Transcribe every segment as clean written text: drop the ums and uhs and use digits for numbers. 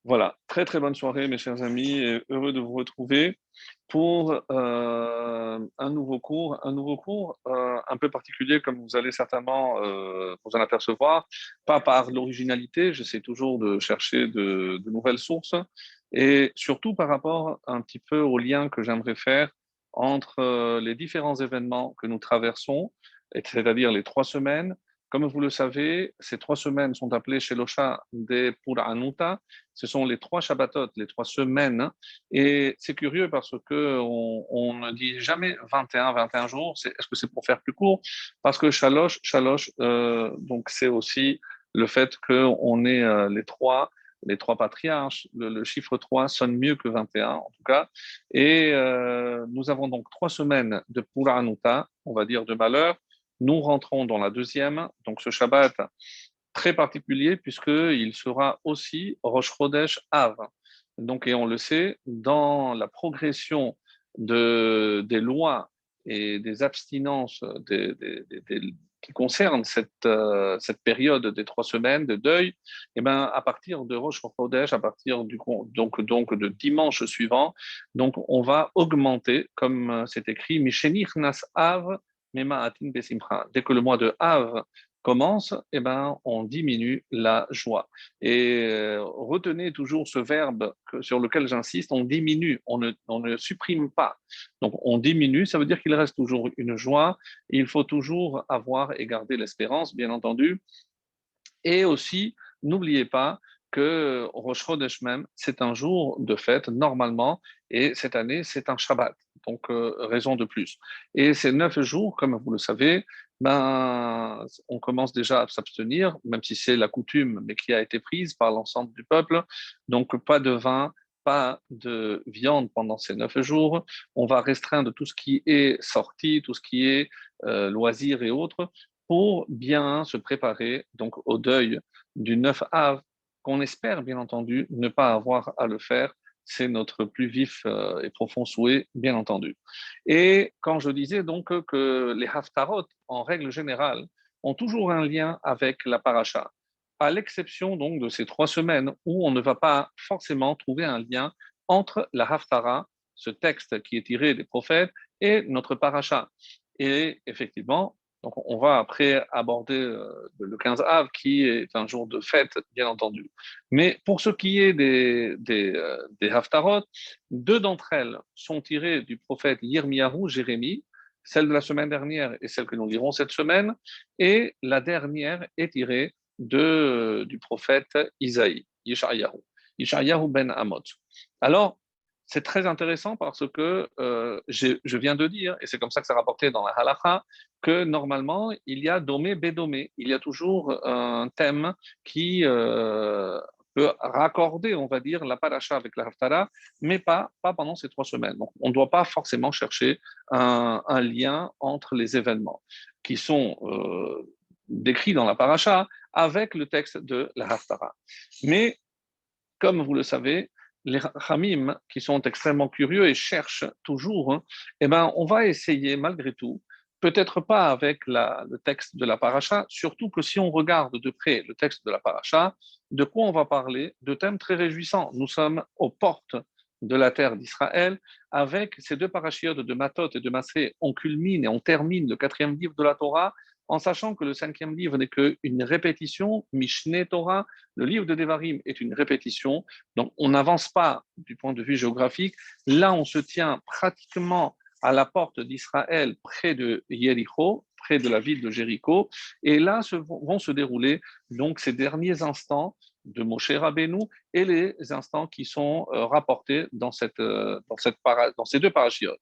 Voilà, très très bonne soirée mes chers amis et heureux de vous retrouver pour un nouveau cours un peu particulier comme vous allez certainement vous en apercevoir, pas par l'originalité, j'essaie toujours de chercher de nouvelles sources et surtout par rapport un petit peu au lien que j'aimerais faire entre les différents événements que nous traversons, c'est-à-dire les 3 semaines. Comme vous le savez, ces 3 semaines sont appelées chez l'Ocha des Puranuta. Ce sont les 3 Shabbatot, les 3 semaines. Et c'est curieux parce que on ne dit jamais 21 jours. Est-ce que c'est pour faire plus court? Parce que Shalosh, donc c'est aussi le fait qu'on ait les trois patriarches. Le chiffre 3 sonne mieux que 21 en tout cas. Et nous avons donc 3 semaines de Puranuta, on va dire de malheur. Nous rentrons dans la deuxième, donc ce Shabbat très particulier puisqu'il sera aussi Rosh Chodesh Av. Donc, et on le sait, dans la progression des lois et des abstinences qui concernent cette période des 3 semaines de deuil, et ben, à partir de Rosh Chodesh, à partir donc de dimanche suivant, donc on va augmenter, comme c'est écrit, Mishenich Nas Av, Mema Atin Besimcha. Dès que le mois de Av commence, eh ben, on diminue la joie. Et retenez toujours ce verbe sur lequel j'insiste, on diminue, on ne supprime pas. Donc on diminue, ça veut dire qu'il reste toujours une joie, et il faut toujours avoir et garder l'espérance, bien entendu. Et aussi, n'oubliez pas que Rosh Chodesh même, c'est un jour de fête normalement, et cette année, c'est un Shabbat. Donc, raison de plus. Et ces 9 jours, comme vous le savez, ben, on commence déjà à s'abstenir, même si c'est la coutume, mais qui a été prise par l'ensemble du peuple. Donc, pas de vin, pas de viande pendant ces 9 jours. On va restreindre tout ce qui est sorti, tout ce qui est loisirs et autres pour bien se préparer donc au deuil du 9 Av, qu'on espère bien entendu ne pas avoir à le faire. C'est notre plus vif et profond souhait, bien entendu. Et quand je disais donc que les Haftarot, en règle générale, ont toujours un lien avec la paracha, à l'exception donc de ces 3 semaines où on ne va pas forcément trouver un lien entre la Haftara, ce texte qui est tiré des prophètes, et notre paracha. Et effectivement, donc, on va après aborder le 15 Av, qui est un jour de fête, bien entendu. Mais pour ce qui est des Haftarot, deux d'entre elles sont tirées du prophète Yirmiyahu, Jérémie, celle de la semaine dernière et celle que nous lirons cette semaine, et la dernière est tirée du prophète Isaïe, Yeshayahu ben Amot. Alors, c'est très intéressant parce que je viens de dire, et c'est comme ça que c'est rapporté dans la halakha, que normalement, il y a domé, bédomé. Il y a toujours un thème qui peut raccorder, on va dire, la paracha avec la haftara, mais pas pendant ces 3 semaines. Donc, on ne doit pas forcément chercher un lien entre les événements qui sont décrits dans la paracha avec le texte de la haftara. Mais comme vous le savez, les Hamim, qui sont extrêmement curieux et cherchent toujours, eh ben, on va essayer malgré tout, peut-être pas avec le texte de la paracha, surtout que si on regarde de près le texte de la paracha, de quoi on va parler? De thèmes très réjouissants. Nous sommes aux portes de la terre d'Israël, avec ces deux parachiotes de Matot et de Massé, on culmine et on termine le quatrième livre de la Torah, en sachant que le cinquième livre n'est qu'une répétition, Mishneh Torah, le livre de Devarim est une répétition, donc on n'avance pas du point de vue géographique. Là, on se tient pratiquement à la porte d'Israël, près de Jéricho, près de la ville de Jéricho, et là vont se dérouler donc ces derniers instants de Moshe Rabbeinu et les instants qui sont rapportés dans ces deux parachiotes.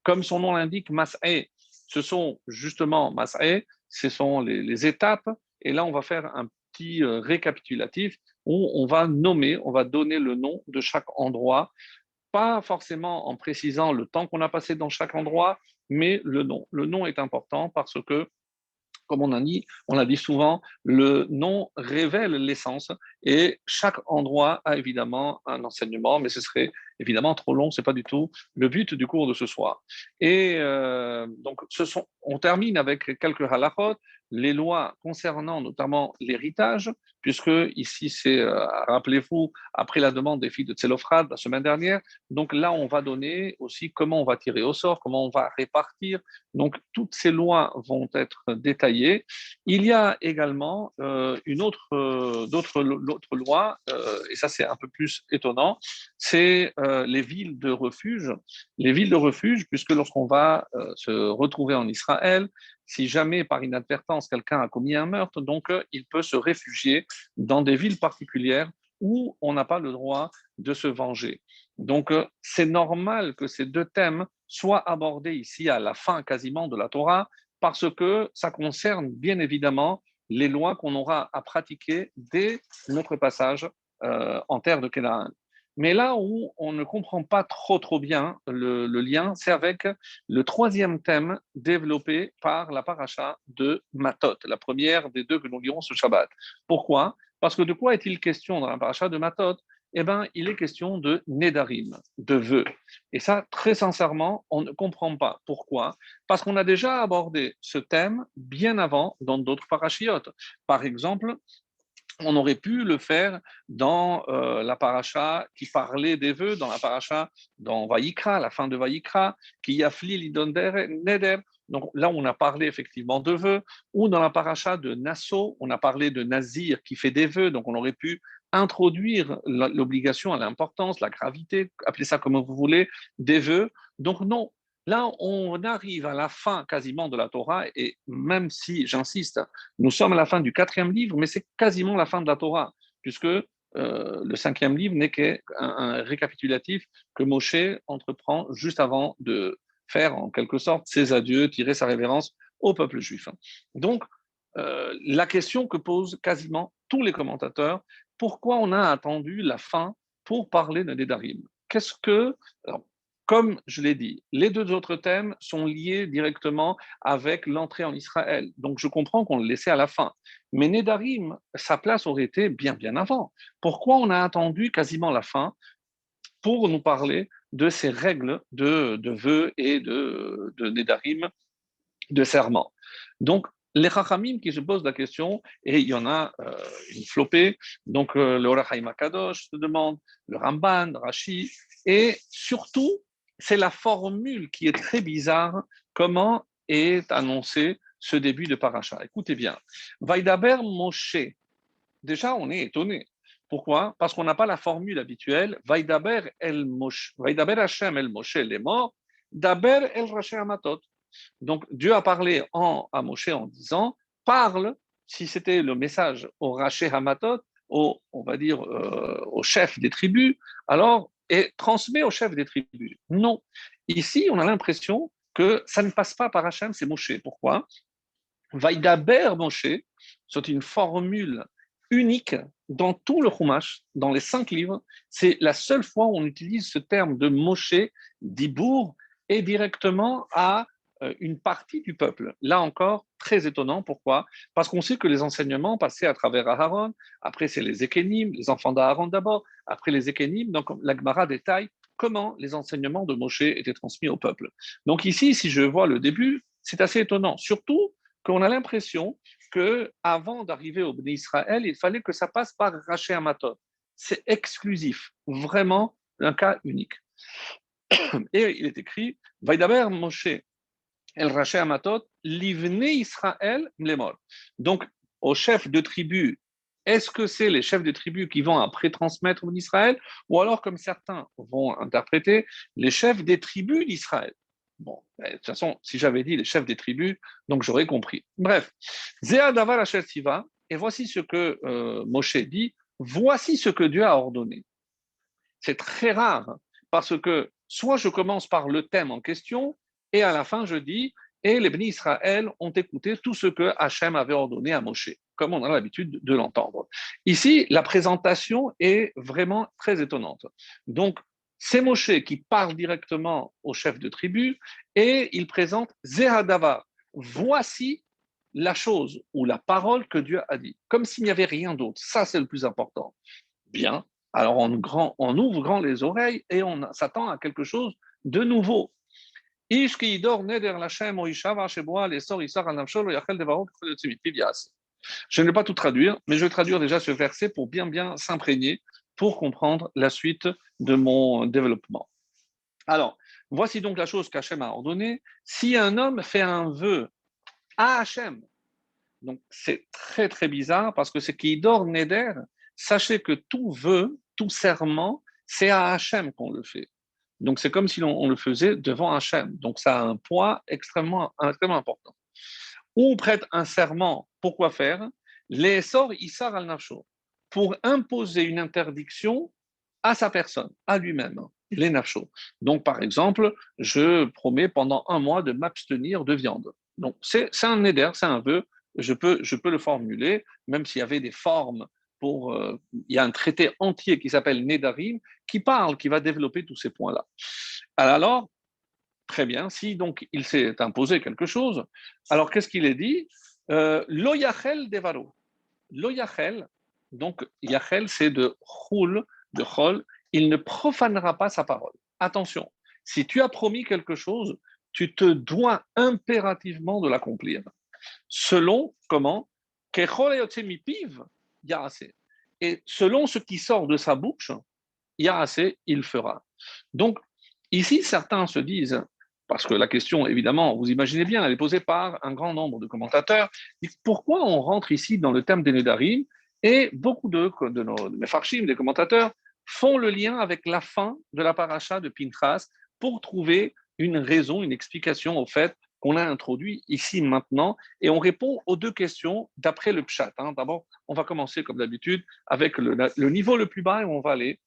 Comme son nom l'indique, Mas'eh, ce sont justement Mas'eh, ce sont les étapes, et là on va faire un petit récapitulatif où on va nommer, on va donner le nom de chaque endroit, pas forcément en précisant le temps qu'on a passé dans chaque endroit, mais le nom. Le nom est important parce que, comme on a dit souvent, le nom révèle l'essence et chaque endroit a évidemment un enseignement, mais ce serait Évidemment, trop long, c'est pas du tout le but du cours de ce soir. Et donc, on termine avec quelques halachot, les lois concernant notamment l'héritage, puisque ici, c'est, rappelez-vous, après la demande des filles de Tselophrad la semaine dernière, donc là, on va donner aussi comment on va tirer au sort, comment on va répartir. Donc, toutes ces lois vont être détaillées. Il y a également l'autre loi, et ça, c'est un peu plus étonnant, c'est les villes de refuge. Les villes de refuge, puisque lorsqu'on va se retrouver en Israël, si jamais par inadvertance quelqu'un a commis un meurtre, donc il peut se réfugier dans des villes particulières où on n'a pas le droit de se venger. Donc c'est normal que ces deux thèmes soient abordés ici à la fin quasiment de la Torah, parce que ça concerne bien évidemment les lois qu'on aura à pratiquer dès notre passage en terre de Canaan. Mais là où on ne comprend pas trop bien le lien, c'est avec le troisième thème développé par la paracha de Matot, la première des deux que nous lirons ce Shabbat. Pourquoi? Parce que de quoi est-il question dans la paracha de Matot? Eh bien, il est question de Nedarim, de vœux. Et ça, très sincèrement, on ne comprend pas. Pourquoi? Parce qu'on a déjà abordé ce thème bien avant dans d'autres parachiotes. Par exemple, on aurait pu le faire dans la paracha qui parlait des vœux, dans la paracha dans Vaïkra, la fin de Vaïkra, qui yafli lidon neder. Donc là, on a parlé effectivement de vœux, ou dans la paracha de Nasso, on a parlé de Nazir qui fait des vœux, donc on aurait pu introduire l'obligation à l'importance, la gravité, appelez ça comme vous voulez, des vœux. Donc non, là, on arrive à la fin quasiment de la Torah, et même si, j'insiste, nous sommes à la fin du quatrième livre, mais c'est quasiment la fin de la Torah, puisque le cinquième livre n'est qu'un récapitulatif que Moshe entreprend juste avant de faire en quelque sorte ses adieux, tirer sa révérence au peuple juif. Donc, la question que posent quasiment tous les commentateurs, pourquoi on a attendu la fin pour parler de Nedarim? Qu'est-ce que... Alors, comme je l'ai dit, les deux autres thèmes sont liés directement avec l'entrée en Israël. Donc je comprends qu'on le laissait à la fin. Mais Nedarim, sa place aurait été bien avant. Pourquoi on a attendu quasiment la fin pour nous parler de ces règles de vœux et de Nedarim, de serment? Donc, les Chachamim qui se posent la question, et il y en a une flopée, donc le Or HaChaim HaKadosh se demande, le Ramban, Rashi, et surtout, c'est la formule qui est très bizarre, comment est annoncé ce début de paracha. Écoutez bien, Vaidaber Moshe, déjà on est étonné. Pourquoi? Parce qu'on n'a pas la formule habituelle, Vaidaber el Moshe, Vaidaber Hashem el Moshe les morts, Daber el Rashi Amatot. Donc Dieu a parlé à Moshe en disant, parle, si c'était le message au Raché Hamatot, on va dire au chef des tribus, alors, et transmet au chef des tribus. Non. Ici, on a l'impression que ça ne passe pas par Hachem, c'est Moshe. Pourquoi? Vaïdaber Moshe, c'est une formule unique dans tout le Chumash, dans les 5 livres. C'est la seule fois où on utilise ce terme de Moshe, d'Ibour, et directement à une partie du peuple. Là encore, très étonnant. Pourquoi? Parce qu'on sait que les enseignements passaient à travers Aaron, après c'est les Ékénim, les enfants d'Aaron d'abord, après les Ékénim, donc la Gemara détaille comment les enseignements de Moshe étaient transmis au peuple. Donc ici, si je vois le début, c'est assez étonnant. Surtout qu'on a l'impression que avant d'arriver au Bnei Israël, il fallait que ça passe par Raché Amatot. C'est exclusif, vraiment un cas unique. Et il est écrit, Vaidaber Moshe El Raché Amatot, Livne Israël Mlemol. Donc, aux chefs de tribu, est-ce que c'est les chefs de tribu qui vont après transmettre en Israël, ou alors, comme certains vont interpréter, les chefs des tribus d'Israël? Bon, de toute façon, si j'avais dit les chefs des tribus, donc j'aurais compris. Bref, Zéa Davar Hachel Siva, et voici ce que Moshe dit, voici ce que Dieu a ordonné. C'est très rare, parce que soit je commence par le thème en question, et à la fin je dis, et les bénis Israël ont écouté tout ce que Hachem avait ordonné à Moshe, comme on a l'habitude de l'entendre. Ici, la présentation est vraiment très étonnante. Donc, c'est Moshe qui parle directement au chef de tribu, et il présente Zehadavar. Voici la chose ou la parole que Dieu a dit, comme s'il n'y avait rien d'autre. Ça, c'est le plus important. Bien. Alors on ouvre grand les oreilles et on s'attend à quelque chose de nouveau. Je ne vais pas tout traduire, mais je vais traduire déjà ce verset pour bien bien s'imprégner, pour comprendre la suite de mon développement. Alors, voici donc la chose qu'Hachem a ordonnée. Si un homme fait un vœu à Hachem, donc c'est très très bizarre parce que c'est Kidor Neder, sachez que tout vœu, tout serment, c'est à Hachem qu'on le fait. Donc c'est comme si on le faisait devant Hachem. Donc ça a un poids extrêmement important. Ou on prête un serment, pourquoi faire? Les sorts Issar al-Nafsho, pour imposer une interdiction à sa personne, à lui-même, les Nafsho. Donc par exemple, je promets pendant un mois de m'abstenir de viande. Donc c'est un neder, c'est un vœu, je peux le formuler, même s'il y avait des formes pour. Il y a un traité entier qui s'appelle Nedarim qui va développer tous ces points-là. Alors, très bien, si donc il s'est imposé quelque chose, alors qu'est-ce qu'il est dit? Lo yachel devaro. Lo yachel, donc yachel c'est de choul, de chol, il ne profanera pas sa parole. Attention, si tu as promis quelque chose, tu te dois impérativement de l'accomplir. Selon comment? Kechol yotse mipiv, yarase. Et selon ce qui sort de sa bouche, yarase, il fera. Donc, ici, certains se disent, parce que la question, évidemment, vous imaginez bien, elle est posée par un grand nombre de commentateurs, pourquoi on rentre ici dans le thème des Nédarim? Et beaucoup de nos Mefarshim, des commentateurs, font le lien avec la fin de la paracha de Pinchas pour trouver une raison, une explication au fait qu'on a introduit ici maintenant, et on répond aux deux questions d'après le Pshat. D'abord, on va commencer comme d'habitude avec le niveau le plus bas et on va aller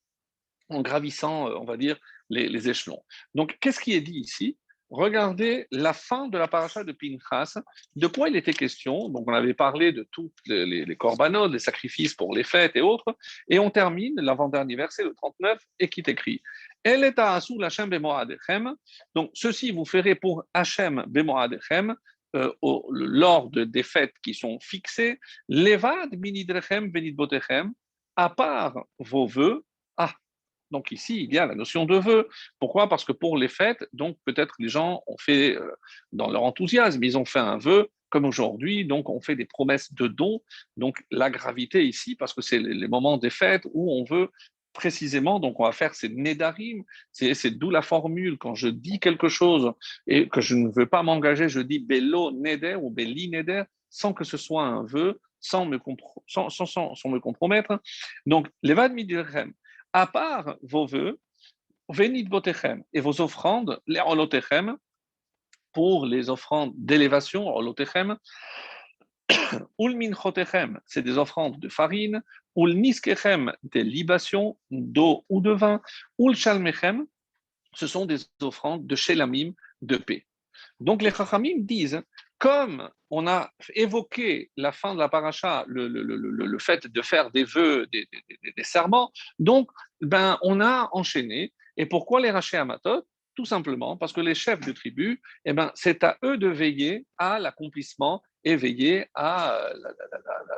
en gravissant, on va dire, les échelons. Donc, qu'est-ce qui est dit ici? Regardez la fin de la paracha de Pinchas. De quoi il était question? Donc, on avait parlé de tous les corbanotes, les sacrifices pour les fêtes et autres. Et on termine l'avant-dernier verset, le 39, et qui est écrit El est Ha'asu l'Hachem bemoadechem. Donc, ceci vous ferez pour Hachem bemoadechem. Lors des fêtes qui sont fixées, levad minidrechem benidbotechem, à part vos vœux. Ah, donc ici, il y a la notion de vœu. Pourquoi? Parce que pour les fêtes, donc peut-être les gens ont fait, dans leur enthousiasme, ils ont fait un vœu, comme aujourd'hui, donc on fait des promesses de dons. Donc la gravité ici, parce que c'est les moments des fêtes où on veut précisément, donc on va faire ces nédarim, c'est d'où la formule, quand je dis quelque chose et que je ne veux pas m'engager, je dis bello neder ou belli neder, sans que ce soit un vœu, sans me compromettre. Donc, levad midirchem, à part vos vœux, venid botechem et vos offrandes, les holotechem, pour les offrandes d'élévation, holotechem, ul minchotechem, c'est des offrandes de farine, ul niskechem, des libations d'eau ou de vin, ul shalmechem, ce sont des offrandes de shelamim, de paix. Donc les chachamim disent, comme on a évoqué la fin de la paracha, le fait de faire des vœux, des serments, donc ben, on a enchaîné. Et pourquoi les racher à Matot? Tout simplement parce que les chefs de tribu, eh ben, c'est à eux de veiller à l'accomplissement et veiller à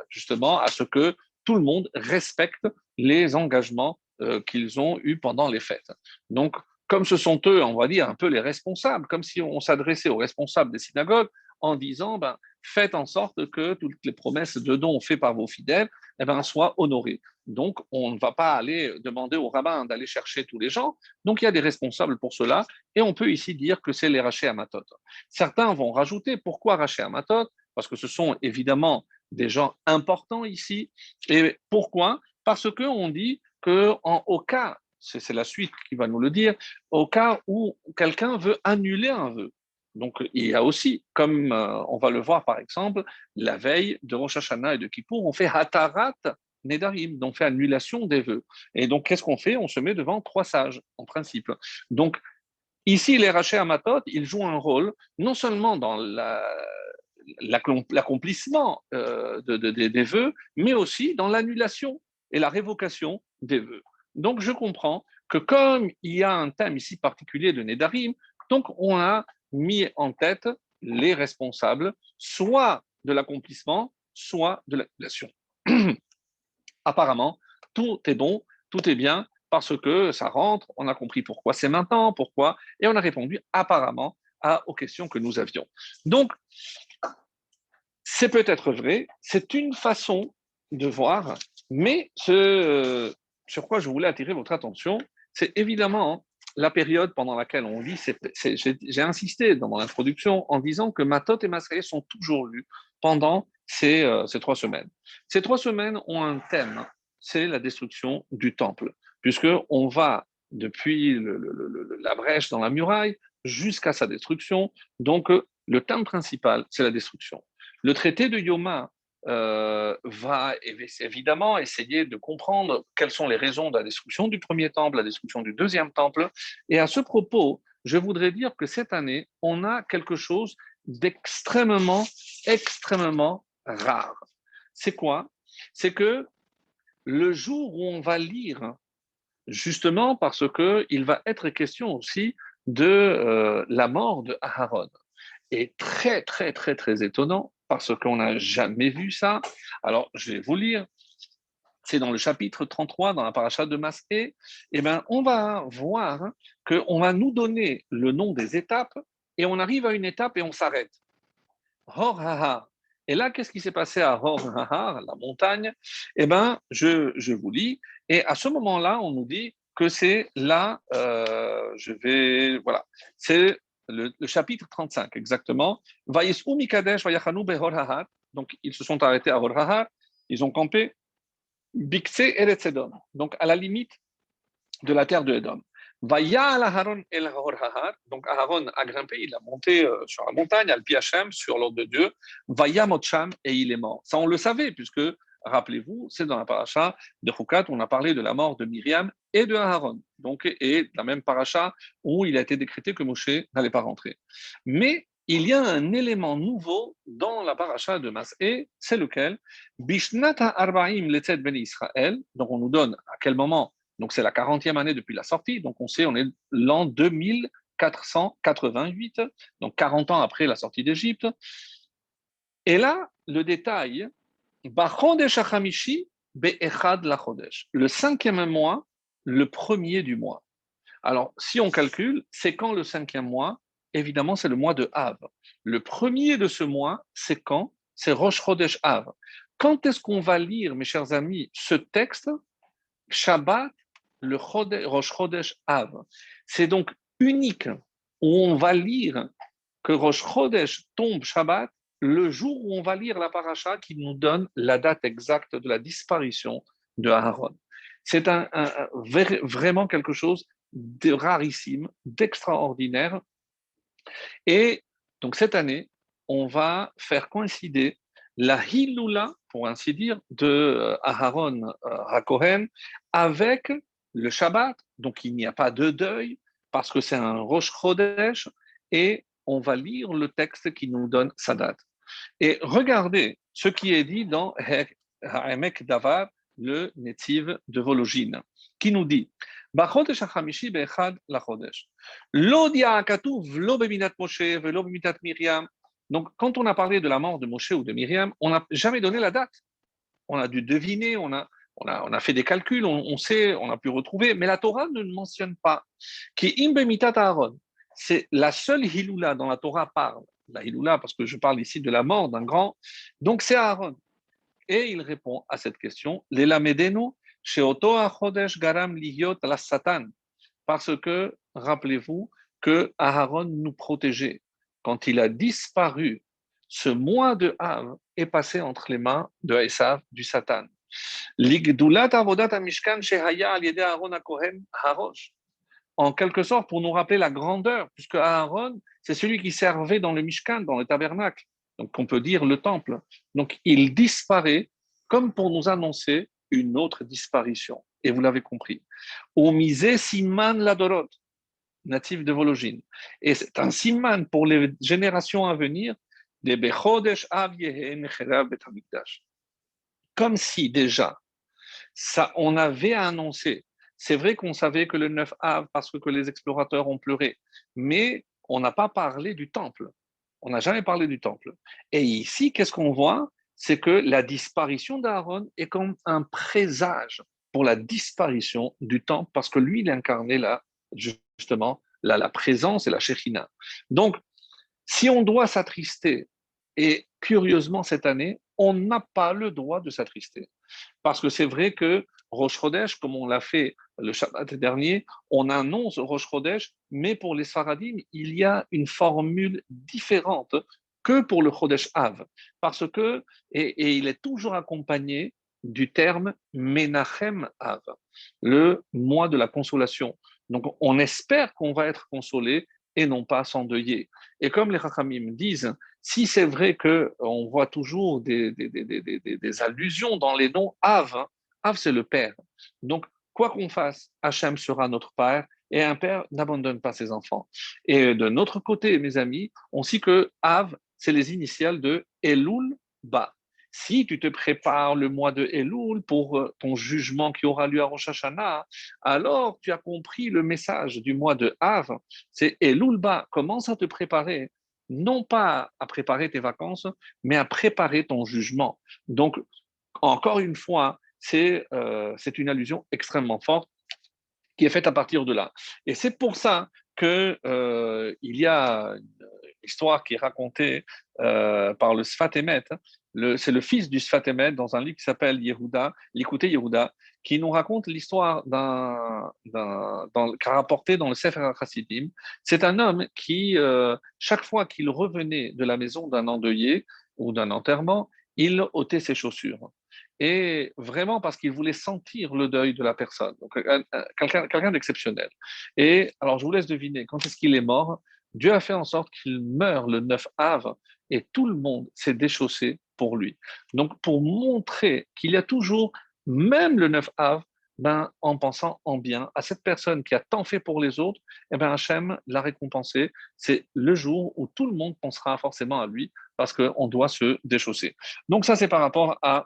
justement à ce que tout le monde respecte les engagements qu'ils ont eus pendant les fêtes. Donc, comme ce sont eux, on va dire, un peu les responsables, comme si on s'adressait aux responsables des synagogues en disant, ben, faites en sorte que toutes les promesses de dons faites par vos fidèles eh ben, soient honorées. Donc, on ne va pas aller demander au rabbin d'aller chercher tous les gens. Donc, il y a des responsables pour cela. Et on peut ici dire que c'est les rachés Amatot. Certains vont rajouter, pourquoi rachés Amatot? Parce que ce sont évidemment des gens importants ici. Et pourquoi? Parce qu'on dit qu'au cas, c'est la suite qui va nous le dire, au cas où quelqu'un veut annuler un vœu. Donc, il y a aussi, comme on va le voir par exemple, la veille de Rosh Hashanah et de Kippour, on fait Hatarat Nedarim, donc on fait annulation des vœux. Et donc, qu'est-ce qu'on fait? On se met devant trois sages, en principe. Donc, ici, les Rachés Amatot, ils jouent un rôle non seulement dans l'accomplissement des vœux, mais aussi dans l'annulation et la révocation des vœux. Donc, je comprends que comme il y a un thème ici particulier de Nédarim, donc on a mis en tête les responsables, soit de l'accomplissement, soit de l'annulation. Apparemment, tout est bon, tout est bien parce que ça rentre, on a compris pourquoi c'est maintenant, pourquoi, et on a répondu apparemment aux questions que nous avions. Donc, c'est peut-être vrai, c'est une façon de voir, mais sur quoi je voulais attirer votre attention, c'est évidemment la période pendant laquelle on lit. J'ai insisté dans mon introduction en disant que Matot et Masré sont toujours lus pendant ces 3 semaines. Ces 3 semaines ont un thème, c'est la destruction du temple, puisqu'on va depuis la brèche dans la muraille jusqu'à sa destruction. Donc, le thème principal, c'est la destruction. Le traité de Yoma va évidemment essayer de comprendre quelles sont les raisons de la destruction du premier temple, la destruction du deuxième temple. Et à ce propos, je voudrais dire que cette année, on a quelque chose d'extrêmement, extrêmement rare. C'est quoi? C'est que le jour où on va lire, justement parce qu'il va être question aussi de la mort de Aharon, est très, très, très, très étonnant parce qu'on n'a jamais vu ça. Alors, je vais vous lire. C'est dans le chapitre 33, dans la paracha de Masé. Eh bien, on va voir qu'on va nous donner le nom des étapes et on arrive à une étape et on s'arrête. Hor Hahar. Et là, qu'est-ce qui s'est passé à Hor Hahar, la montagne? Eh bien, je vous lis. Et à ce moment-là, on nous dit que c'est là, voilà, c'est le chapitre 35, exactement. Vayis'u mikadesh vayachanu behor Hahar. Donc, ils se sont arrêtés à Hor Hahar. Ils ont campé. Bikse Eretz Edom. Donc, à la limite de la terre de Edom. Vaya Aharon el Hor Hahar. Donc Aharon a grimpé, il a monté sur la montagne, al Pi Hashem, sur l'ordre de Dieu. Vaya Motcham et il est mort. Ça, on le savait, puisque, rappelez-vous, c'est dans la paracha de Chukat, on a parlé de la mort de Myriam et de Aharon. Donc, et la même paracha où il a été décrété que Moshe n'allait pas rentrer. Mais il y a un élément nouveau dans la paracha de Masé, c'est lequel? Bishnata Arbaim Letzet Ben Israël. Donc on nous donne à quel moment. Donc, c'est la 40e année depuis la sortie. Donc, on sait, on est l'an 2488, donc 40 ans après la sortie d'Égypte. Et là, le détail, Bachodesh Hachamishi Be'echad Lachodesh. Le 5e mois, le premier du mois. Alors, si on calcule, c'est quand le 5e mois? Évidemment, c'est le mois de Av. Le premier de ce mois, c'est quand? C'est Rosh Chodesh Av. Quand est-ce qu'on va lire, mes chers amis, ce texte? Shabbat, le Rosh Chodesh Av. C'est donc unique où on va lire que Rosh Chodesh tombe Shabbat le jour où on va lire la paracha qui nous donne la date exacte de la disparition de Aaron. C'est vraiment quelque chose de rarissime, d'extraordinaire. Et donc cette année, on va faire coïncider la Hiloula, pour ainsi dire, de Aharon HaKohen avec le Shabbat. Donc il n'y a pas de deuil parce que c'est un Rosh Chodesh et on va lire le texte qui nous donne sa date. Et regardez ce qui est dit dans Ha'emek Davar, le Netziv de Vologine, qui nous dit בחודש החמישי באחד לחודש. לא הודיע הכתוב לא במיתת משה ולא במיתת מרים. Donc, quand on a parlé de la mort de Moshe ou de Myriam, on n'a jamais donné la date. On a dû deviner, on a fait des calculs, on sait, on a pu retrouver, mais la Torah ne le mentionne pas. Qui im bemitat Aaron. C'est la seule Hiloula dont la Torah parle. La Hiloula, parce que je parle ici de la mort d'un grand. Donc, c'est Aaron. Et il répond à cette question, L'Elamedenu, Sheoto Achodesh Garam Lihiot la Satan. Parce que, rappelez-vous, que Aaron nous protégeait. Quand il a disparu, ce mois de Av est passé entre les mains de Esav, du Satan. L'Igdulat Avodat Amishkan Shehaya al Yede Aaron HaKohen Harosh. En quelque sorte, pour nous rappeler la grandeur, puisque Aaron, c'est celui qui servait dans le Mishkan, dans le tabernacle. Donc, on peut dire le temple. Donc, il disparaît comme pour nous annoncer une autre disparition. Et vous l'avez compris. Au misé Siman Ladorot, natif de Vologine. Et c'est un Siman pour les générations à venir, des Bechodesh Av Yehe Necherav Bet Hamikdash. Comme si déjà, ça, on avait annoncé. C'est vrai qu'on savait que le 9 Av, parce que les explorateurs ont pleuré, mais on n'a pas parlé du temple. On n'a jamais parlé du temple. Et ici, qu'est-ce qu'on voit? C'est que la disparition d'Aaron est comme un présage pour la disparition du temps, parce que lui, il incarnait là, justement, la présence et la Shekhina. Donc, si on doit s'attrister, et curieusement cette année, on n'a pas le droit de s'attrister. Parce que c'est vrai que Rosh Chodesh, comme on l'a fait le Shabbat dernier, on annonce Rosh Chodesh, mais pour les Sfaradim, il y a une formule différente que pour le Chodesh Av. Parce que, et il est toujours accompagné du terme Menachem Av, le mois de la consolation. Donc on espère qu'on va être consolé et non pas s'endeuiller. Et comme les Chachamim disent, si c'est vrai qu'on voit toujours des allusions dans les noms Av, hein, Av c'est le Père. Donc, quoi qu'on fasse, Hachem sera notre Père et un Père n'abandonne pas ses enfants. Et de notre côté, mes amis, on sait que Av, c'est les initiales de Elul Ba. Si tu te prépares le mois de Elul pour ton jugement qui aura lieu à Rosh Hashanah, alors tu as compris le message du mois de Av, c'est Elul Ba. Commence à te préparer non pas à préparer tes vacances, mais à préparer ton jugement. Donc, encore une fois, c'est une allusion extrêmement forte qui est faite à partir de là. Et c'est pour ça que il y a une histoire qui est racontée par le Sfat Emet. C'est le fils du Sfat Emet dans un livre qui s'appelle Yehuda, l'écouté Yehuda, qui nous raconte l'histoire qu'a rapporté dans le Sefer HaChassidim. C'est un homme qui, chaque fois qu'il revenait de la maison d'un endeuillé ou d'un enterrement, il ôtait ses chaussures et vraiment parce qu'il voulait sentir le deuil de la personne. Donc, quelqu'un d'exceptionnel. Et alors, je vous laisse deviner, quand est-ce qu'il est mort? Dieu a fait en sorte qu'il meure le 9 Av et tout le monde s'est déchaussé pour lui. Donc, pour montrer qu'il y a toujours, même le 9 Av, ben, en pensant en bien à cette personne qui a tant fait pour les autres, eh ben, Hachem l'a récompensé. C'est le jour où tout le monde pensera forcément à lui parce qu'on doit se déchausser. Donc, ça, c'est par rapport à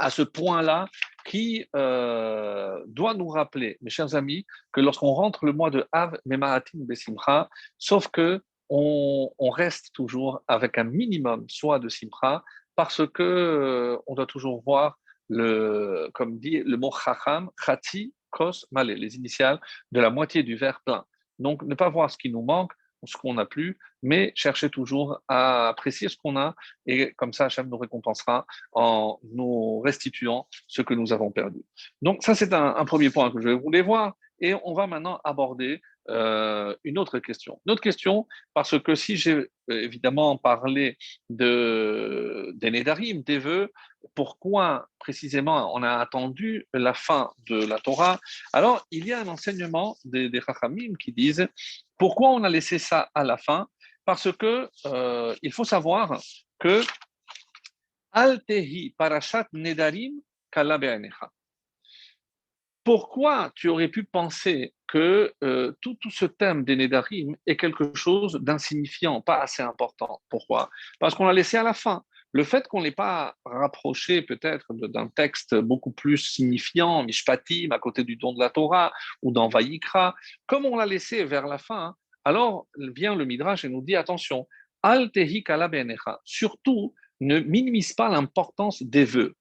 ce point-là qui doit nous rappeler, mes chers amis, que lorsqu'on rentre le mois de Av, Memaatim Besimcha, sauf que on reste toujours avec un minimum soit de Simcha, parce que on doit toujours voir comme dit le mot Chacham, Chati, Kos, Malé, les initiales de la moitié du verre plein. Donc, ne pas voir ce qui nous manque, ce qu'on n'a plus, mais chercher toujours à apprécier ce qu'on a, et comme ça, Hachem nous récompensera en nous restituant ce que nous avons perdu. Donc ça, c'est un premier point que je voulais voir. Et on va maintenant aborder une autre question. Une autre question, parce que si j'ai évidemment parlé des Nédarim, des vœux, pourquoi précisément on a attendu la fin de la Torah? Alors, il y a un enseignement des Chachamim qui disent pourquoi on a laissé ça à la fin? Parce que il faut savoir que Altehi parashat nedarim kala be'anecha. Pourquoi tu aurais pu penser que tout ce thème des nedarim est quelque chose d'insignifiant, pas assez important? Pourquoi? Parce qu'on l'a laissé à la fin. Le fait qu'on ne l'ait pas rapproché peut-être d'un texte beaucoup plus signifiant, Mishpatim, à côté du don de la Torah, ou dans Vayikra, comme on l'a laissé vers la fin, alors vient le Midrash et nous dit attention, Al tehi kala be'anecha. Surtout, ne minimise pas l'importance des vœux.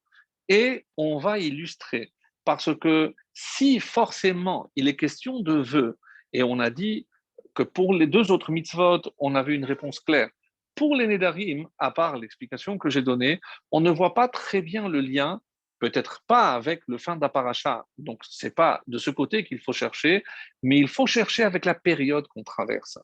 Et on va illustrer, parce que si forcément il est question de vœux, et on a dit que pour les deux autres mitzvot, on avait une réponse claire. Pour les Nédarim, à part l'explication que j'ai donnée, on ne voit pas très bien le lien, peut-être pas avec le fin d'Aparacha. Donc, ce n'est pas de ce côté qu'il faut chercher, mais il faut chercher avec la période qu'on traverse.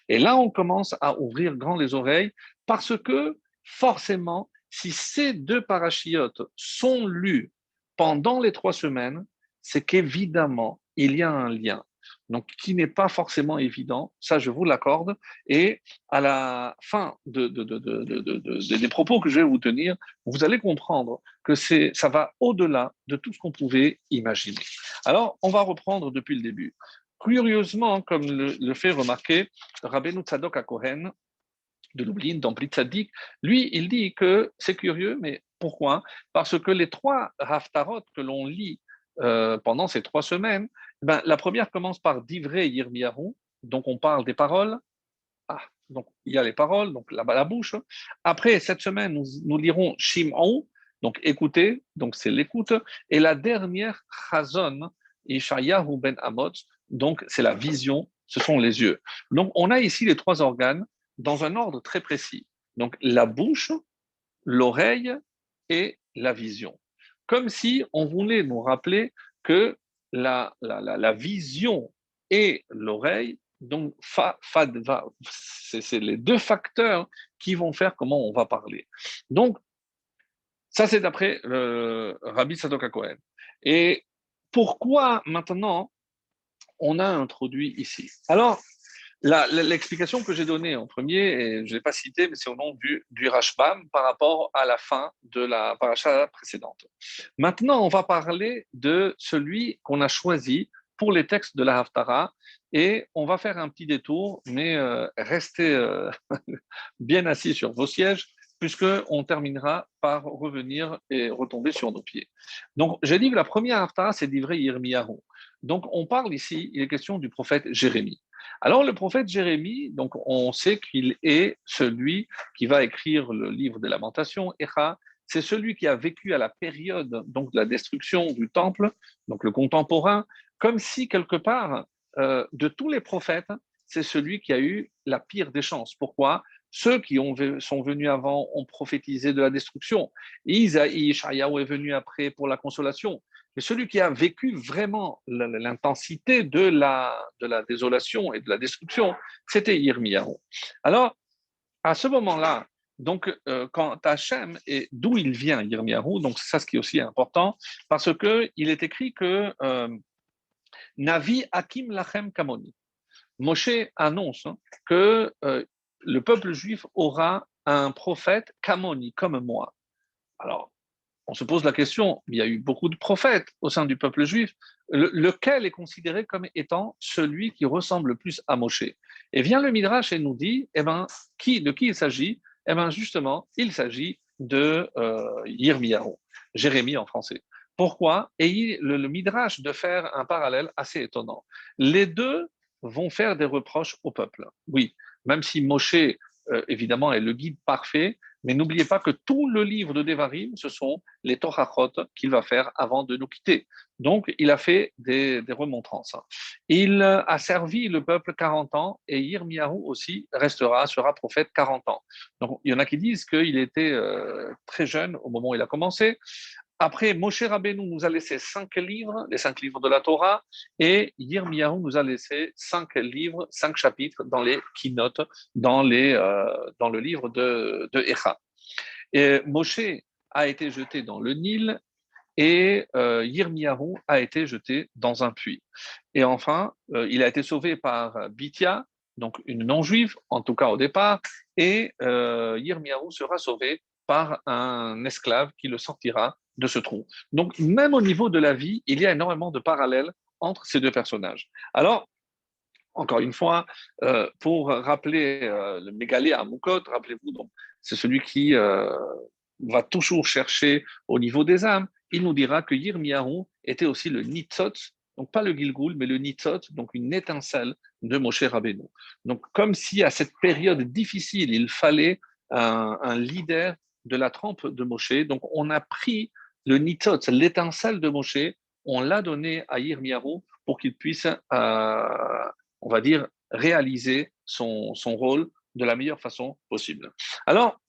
Et là, on commence à ouvrir grand les oreilles parce que forcément, si ces deux parachiotes sont lus pendant les 3 semaines, c'est qu'évidemment, il y a un lien. Donc, qui n'est pas forcément évident, ça je vous l'accorde. Et à la fin des propos que je vais vous tenir, vous allez comprendre que ça va au-delà de tout ce qu'on pouvait imaginer. Alors, on va reprendre depuis le début. Curieusement, comme le fait remarquer Rabbeinu Tzadok HaKohen, de Lublin, dans Brit Tzadik, lui, il dit que c'est curieux, mais pourquoi? Parce que les 3 haftarot que l'on lit pendant ces 3 semaines, ben, la première commence par Divrei Yirmiyahu, donc on parle des paroles. Ah, donc il y a les paroles, donc la bouche. Après, cette semaine, nous lirons Shimon, Donc écouter, donc c'est l'écoute. Et la dernière, chazon, Ishayahu ben Amot, donc c'est la vision, ce sont les yeux. Donc on a ici les trois organes dans un ordre très précis. Donc la bouche, l'oreille et la vision. Comme si on voulait nous rappeler que la vision et l'oreille, donc c'est les deux facteurs qui vont faire comment on va parler. Donc, ça, c'est d'après Rabbi Sadok Cohen. Et pourquoi maintenant on a introduit ici? Alors, l'explication que j'ai donnée en premier, et je ne l'ai pas citée, mais c'est au nom du Rashbam par rapport à la fin de la paracha précédente. Maintenant, on va parler de celui qu'on a choisi pour les textes de la Haftara, et on va faire un petit détour, mais restez bien assis sur vos sièges, puisqu'on terminera par revenir et retomber sur nos pieds. Donc, j'ai dit que la première Haftara, c'est d'Ivrei Yirmiyahu. Donc, on parle ici, il est question du prophète Jérémie. Alors, le prophète Jérémie, donc, on sait qu'il est celui qui va écrire le livre des Lamentations, Echa. C'est celui qui a vécu à la période donc, de la destruction du temple, donc le contemporain, comme si quelque part, de tous les prophètes, c'est celui qui a eu la pire des chances. Pourquoi? Ceux qui sont venus avant ont prophétisé de la destruction. Isaïe, Ishaïaou est venu après pour la consolation. Mais celui qui a vécu vraiment l'intensité de la désolation et de la destruction, c'était Yirmiyahu. Alors, à ce moment-là, donc, quand Hachem, et d'où il vient, Yirmiyahu, donc c'est ça ce qui est aussi important, parce qu'il est écrit que Navi Hakim Lachem Kamoni. Moshe annonce que le peuple juif aura un prophète Kamoni, comme moi. Alors, on se pose la question, il y a eu beaucoup de prophètes au sein du peuple juif, lequel est considéré comme étant celui qui ressemble le plus à Moshe? Et vient le Midrash et nous dit, eh ben, de qui il s'agit? Eh bien, justement, il s'agit de Yirmiyahu, Jérémie en français. Pourquoi? Et le Midrash de faire un parallèle assez étonnant. Les deux vont faire des reproches au peuple. Oui, même si Moshe, évidemment, est le guide parfait, mais n'oubliez pas que tout le livre de Devarim, ce sont les Torachot qu'il va faire avant de nous quitter. Donc, il a fait des remontrances. Il a servi le peuple 40 ans et Yirmiyahu aussi sera prophète 40 ans. Donc, il y en a qui disent qu'il était très jeune au moment où il a commencé. Après, Moshe Rabbeinu nous a laissé 5 livres, les 5 livres de la Torah, et Yirmiyahu nous a laissé 5 livres, 5 chapitres dans les keynotes, dans le livre de Echa. Et Moshe a été jeté dans le Nil et Yirmiyahu a été jeté dans un puits. Et enfin, il a été sauvé par Bithia, donc une non-juive, en tout cas au départ, et Yirmiyahu sera sauvé par un esclave qui le sortira de ce trou. Donc, même au niveau de la vie, il y a énormément de parallèles entre ces deux personnages. Alors, encore une fois, pour rappeler le mégalé à Moukot, rappelez-vous, donc, c'est celui qui va toujours chercher au niveau des âmes. Il nous dira que Yirmiyahu était aussi le Nitzot, donc pas le Gilgul, mais le Nitzot, donc une étincelle de Moshe Rabbeinu. Donc, comme si à cette période difficile, il fallait un leader de la trempe de Moshe, donc on a pris le Nitzot, l'étincelle de Moshe, on l'a donné à Yirmiyahu pour qu'il puisse on va dire, réaliser son rôle de la meilleure façon possible. Alors,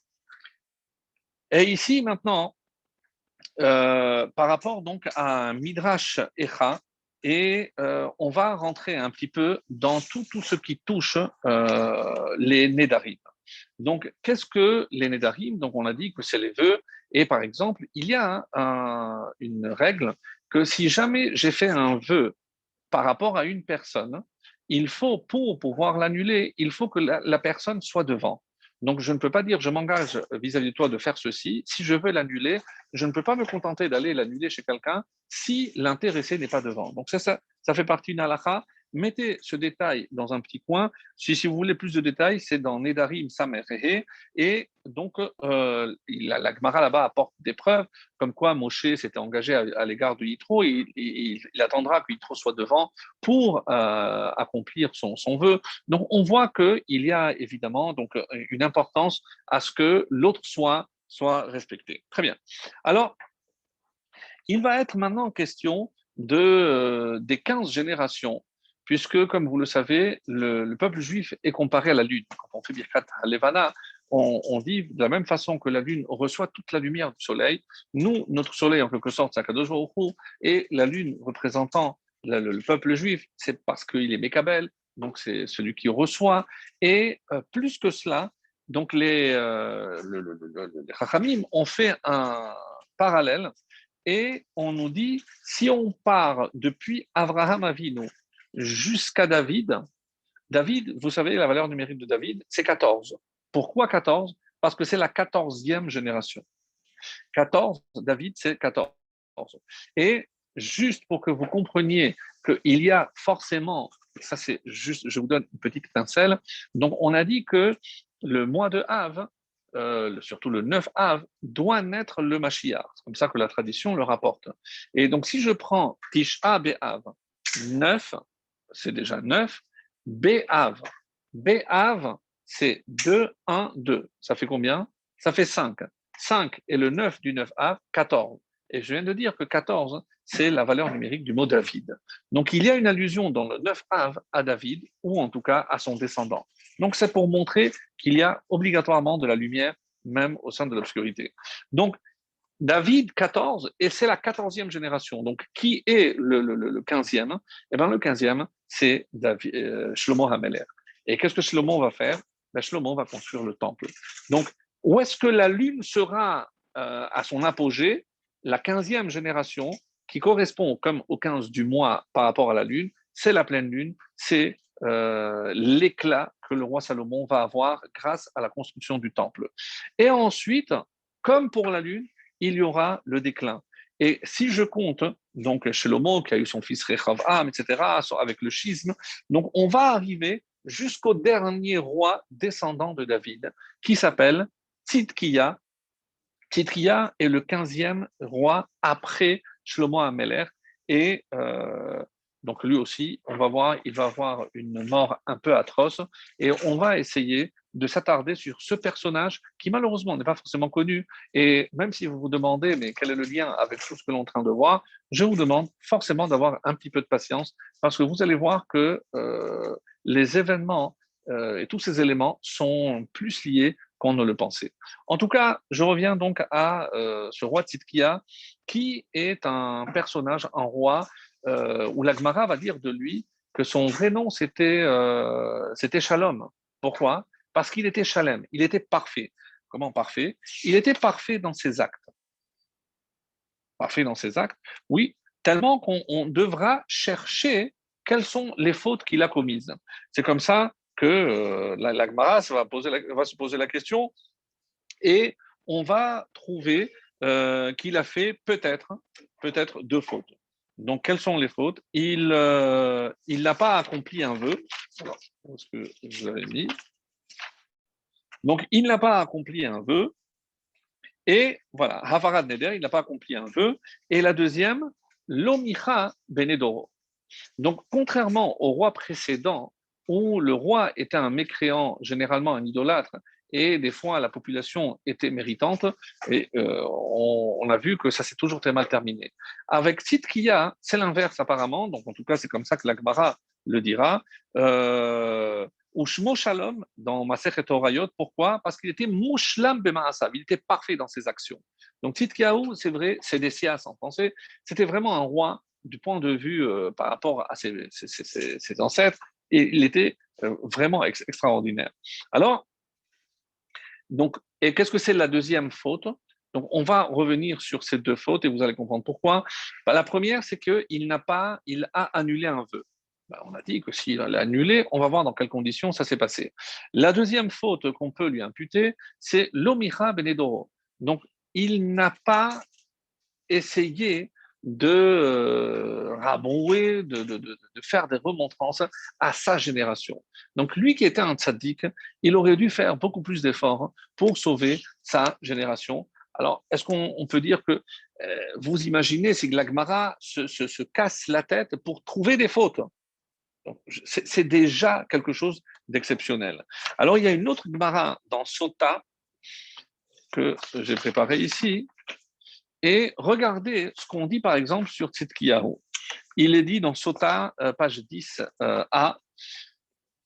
et ici maintenant, par rapport donc à Midrash Echa, et on va rentrer un petit peu dans tout ce qui touche les Nédarim. Donc, qu'est-ce que les Nédarim? Donc, on a dit que c'est les vœux, et par exemple, il y a une règle que si jamais j'ai fait un vœu par rapport à une personne, il faut, pour pouvoir l'annuler, il faut que la personne soit devant. Donc, je ne peux pas dire, je m'engage vis-à-vis de toi de faire ceci. Si je veux l'annuler, je ne peux pas me contenter d'aller l'annuler chez quelqu'un si l'intéressé n'est pas devant. Donc, ça fait partie d'une halakha. Mettez ce détail dans un petit coin. Si vous voulez plus de détails, c'est dans Nedarim Samerehe. Et donc, la Gemara là-bas apporte des preuves, comme quoi Moshe s'était engagé à l'égard de Yitro. Et il attendra que Yitro soit devant pour accomplir son vœu. Donc, on voit qu'il y a évidemment donc, une importance à ce que l'autre soit soit respecté. Très bien. Alors, il va être maintenant question des 15 générations, puisque, comme vous le savez, le peuple juif est comparé à la lune. Quand on fait Birkat Levana, on dit de la même façon que la lune reçoit toute la lumière du soleil. Nous, notre soleil, en quelque sorte, c'est Akadosh Baruch Hu, et la lune représentant le peuple juif, c'est parce qu'il est Mekabel, donc c'est celui qui reçoit. Et plus que cela, donc les Chachamim ont fait un parallèle et on nous dit, si on part depuis Abraham Avinu jusqu'à David, David, vous savez, la valeur numérique de David, c'est 14. Pourquoi 14? Parce que c'est la 14e génération. 14, David, c'est 14. Et juste pour que vous compreniez qu'il y a forcément, ça c'est juste, je vous donne une petite étincelle, donc on a dit que le mois de Av, surtout le 9 Av, doit naître le Mashiach. C'est comme ça que la tradition le rapporte. Et donc si je prends Tisha B'Av, 9, c'est déjà 9, B'Av, B'Av, c'est 2, 1, 2. Ça fait combien? Ça fait 5. 5 et le 9 du 9 Av, 14. Et je viens de dire que 14, c'est la valeur numérique du mot David. Donc il y a une allusion dans le 9 Av à David, ou en tout cas à son descendant. Donc c'est pour montrer qu'il y a obligatoirement de la lumière, même au sein de l'obscurité. Donc David, 14, et c'est la 14e génération. Donc qui est le 15e? Eh bien le 15e, c'est Shlomo HaMelech. Et qu'est-ce que Shlomo va faire? Shlomo va construire le temple. Donc où est-ce que la lune sera à son apogée? La 15e génération, qui correspond comme au 15 du mois par rapport à la lune, c'est la pleine lune, c'est l'éclat que le roi Salomon va avoir grâce à la construction du temple. Et ensuite, comme pour la lune, il y aura le déclin. Et si je compte, donc Shlomo, qui a eu son fils Rechavam, etc., avec le schisme, donc on va arriver jusqu'au dernier roi descendant de David, qui s'appelle Tzidkiya. Tzidkiya est le 15e roi après Shlomo HaMelech. Et donc lui aussi, on va voir, il va avoir une mort un peu atroce. Et on va essayer de s'attarder sur ce personnage qui malheureusement n'est pas forcément connu. Et même si vous vous demandez, mais quel est le lien avec tout ce que l'on est en train de voir, je vous demande forcément d'avoir un petit peu de patience parce que vous allez voir que les événements et tous ces éléments sont plus liés qu'on ne le pensait. En tout cas, je reviens donc à ce roi Tzidkiya, qui est un personnage, un roi, où la Gemara va dire de lui que son vrai nom, c'était Shalom. Pourquoi? Parce qu'il était Shalem, il était parfait. Comment parfait? Il était parfait dans ses actes. Parfait dans ses actes, oui, tellement qu'on devra chercher quelles sont les fautes qu'il a commises. C'est comme ça que la Gemara va se poser la question et on va trouver qu'il a fait peut-être deux fautes. Donc, quelles sont les fautes? Il n'a pas accompli un vœu. Alors, où est-ce que je l'avais mis? Donc, il n'a pas accompli un vœu. Et voilà, Havarad Neder, il n'a pas accompli un vœu. Et la deuxième, l'Omicha Benedoro. Donc, contrairement au roi précédent, où le roi était un mécréant, généralement un idolâtre, et des fois la population était méritante, et on a vu que ça s'est toujours très mal terminé. Avec Tzidkiya, c'est l'inverse apparemment, donc en tout cas c'est comme ça que l'Agmara le dira. Ushmo Shalom dans Masechet Horayot, pourquoi? Parce qu'il était Mushlam Bemaasav, il était parfait dans ses actions. Donc Tzidkiyahu, c'est vrai, c'est des sias en français, c'était vraiment un roi du point de vue par rapport à ses ancêtres, et il était vraiment extraordinaire. Alors, donc, et qu'est-ce que c'est la deuxième faute? Donc, on va revenir sur ces deux fautes et vous allez comprendre pourquoi. Bah, la première, c'est qu'il a annulé un vœu. Bah, on a dit que s'il l'a annulé, on va voir dans quelles conditions ça s'est passé. La deuxième faute qu'on peut lui imputer, c'est l'omicha benedoro. Donc, il n'a pas essayé de rabrouer, de faire des remontrances à sa génération. Donc lui qui était un tzaddik, il aurait dû faire beaucoup plus d'efforts pour sauver sa génération. Alors, est-ce qu'on peut dire que vous imaginez, c'est que la Gemara se casse la tête pour trouver des fautes. C'est déjà quelque chose d'exceptionnel. Alors, il y a une autre Gemara dans Sota que j'ai préparé ici et regardez ce qu'on dit par exemple sur Tzidkiyahu. Il est dit dans Sota, page 10 A,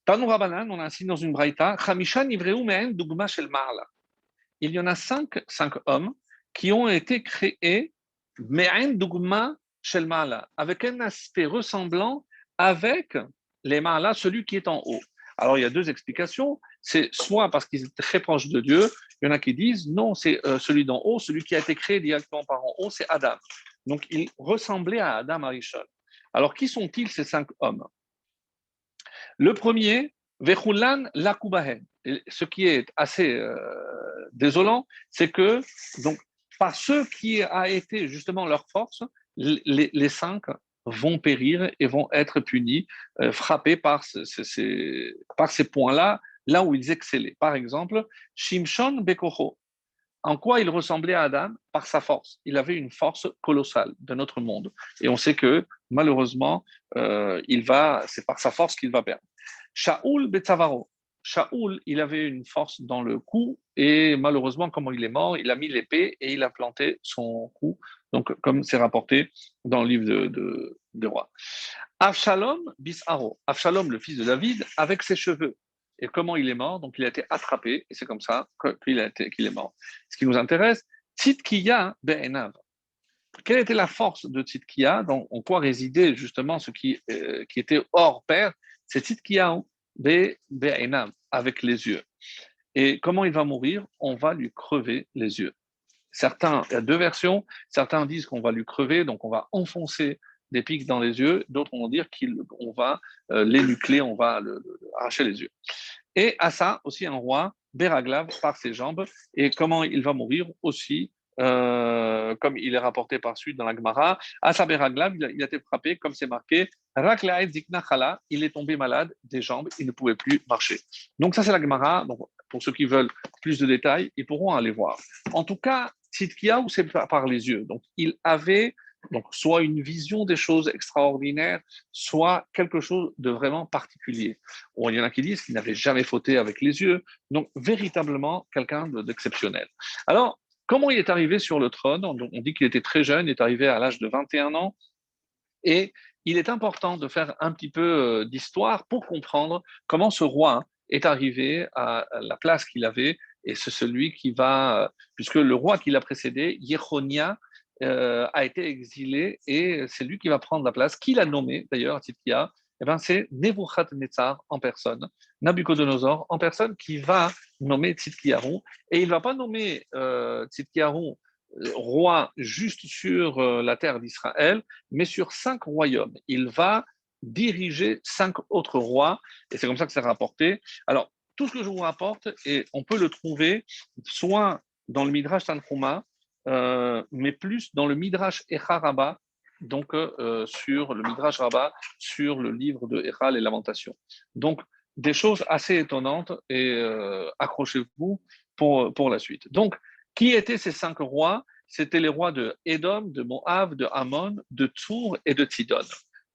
Tanu Rabbanan, on a ainsi dans une braïta, Chamisha nivreu me'en dugma shel ma'ala. Il y en a cinq hommes qui ont été créés me'en dugma shel ma'ala, avec un aspect ressemblant avec les ma'ala, celui qui est en haut. Alors il y a deux explications. C'est soit parce qu'ils étaient très proches de Dieu, il y en a qui disent non, c'est celui d'en haut, celui qui a été créé directement par en haut, c'est Adam. Donc il ressemblait à Adam Arishon. Alors qui sont-ils ces cinq hommes? Le premier, Vechulan Lakubahen. Ce qui est assez désolant, c'est que donc, par ce qui a été justement leur force, les cinq vont périr et vont être punis, frappés par ces points-là, là où ils excellaient. Par exemple, Shimshon Bekocho. En quoi il ressemblait à Adam? Par sa force. Il avait une force colossale de notre monde. Et on sait que malheureusement, c'est par sa force qu'il va perdre. Shaoul Betzavaro. Shaoul, il avait une force dans le cou et malheureusement, comment il est mort, il a mis l'épée et il a planté son cou. Donc, comme c'est rapporté dans le livre de Rois. Avshalom Bisaro. Avshalom, le fils de David, avec ses cheveux. Et comment il est mort? Donc, il a été attrapé et c'est comme ça qu'il est mort. Ce qui nous intéresse, Tzidkiya Be'enav. Quelle était la force de Tzidkiya? En quoi résidait justement ce qui était hors pair? C'est Tzidkiya Be'enav, avec les yeux. Et comment il va mourir? On va lui crever les yeux. Il y a deux versions. Certains disent qu'on va lui crever, donc on va enfoncer des pics dans les yeux. D'autres vont dire qu'on va l'énucler, on va arracher les yeux. Et Asa, aussi un roi, Beraglav, par ses jambes. Et comment il va mourir aussi, comme il est rapporté par suite dans la Gemara, Asa Beraglav, il a été frappé, comme c'est marqué, Raklaet Zikna Chala, il est tombé malade des jambes, il ne pouvait plus marcher. Donc ça c'est la Gemara. Donc, pour ceux qui veulent plus de détails, ils pourront aller voir. En tout cas, Tzidkiyahu, c'est par les yeux. Donc il avait soit une vision des choses extraordinaires, soit quelque chose de vraiment particulier. Bon, il y en a qui disent qu'il n'avait jamais fauté avec les yeux, donc véritablement quelqu'un d'exceptionnel. Alors, comment il est arrivé sur le trône? On dit qu'il était très jeune, il est arrivé à l'âge de 21 ans, et il est important de faire un petit peu d'histoire pour comprendre comment ce roi est arrivé à la place qu'il avait, et c'est celui qui va, puisque le roi qui l'a précédé, Yechonia, a été exilé et c'est lui qui va prendre la place. Qui l'a nommé d'ailleurs à Tzidkiya? Eh ben, c'est Nebuchadnezzar en personne, Nabucodonosor en personne qui va nommer Tzidkiyahu. Et il ne va pas nommer Tzidkiyahu roi juste sur la terre d'Israël, mais sur 5 royaumes. Il va diriger 5 autres rois et c'est comme ça que c'est rapporté. Alors, tout ce que je vous rapporte, et on peut le trouver soit dans le Midrash Tanchuma, mais plus dans le Midrash Echa Rabbah, donc sur le Midrash Rabbah, sur le livre de Echa, les Lamentations. Donc, des choses assez étonnantes et accrochez-vous pour la suite. Donc, qui étaient ces 5 rois? C'était les rois de Édom, de Moab, de Ammon, de Tsour et de Tidon.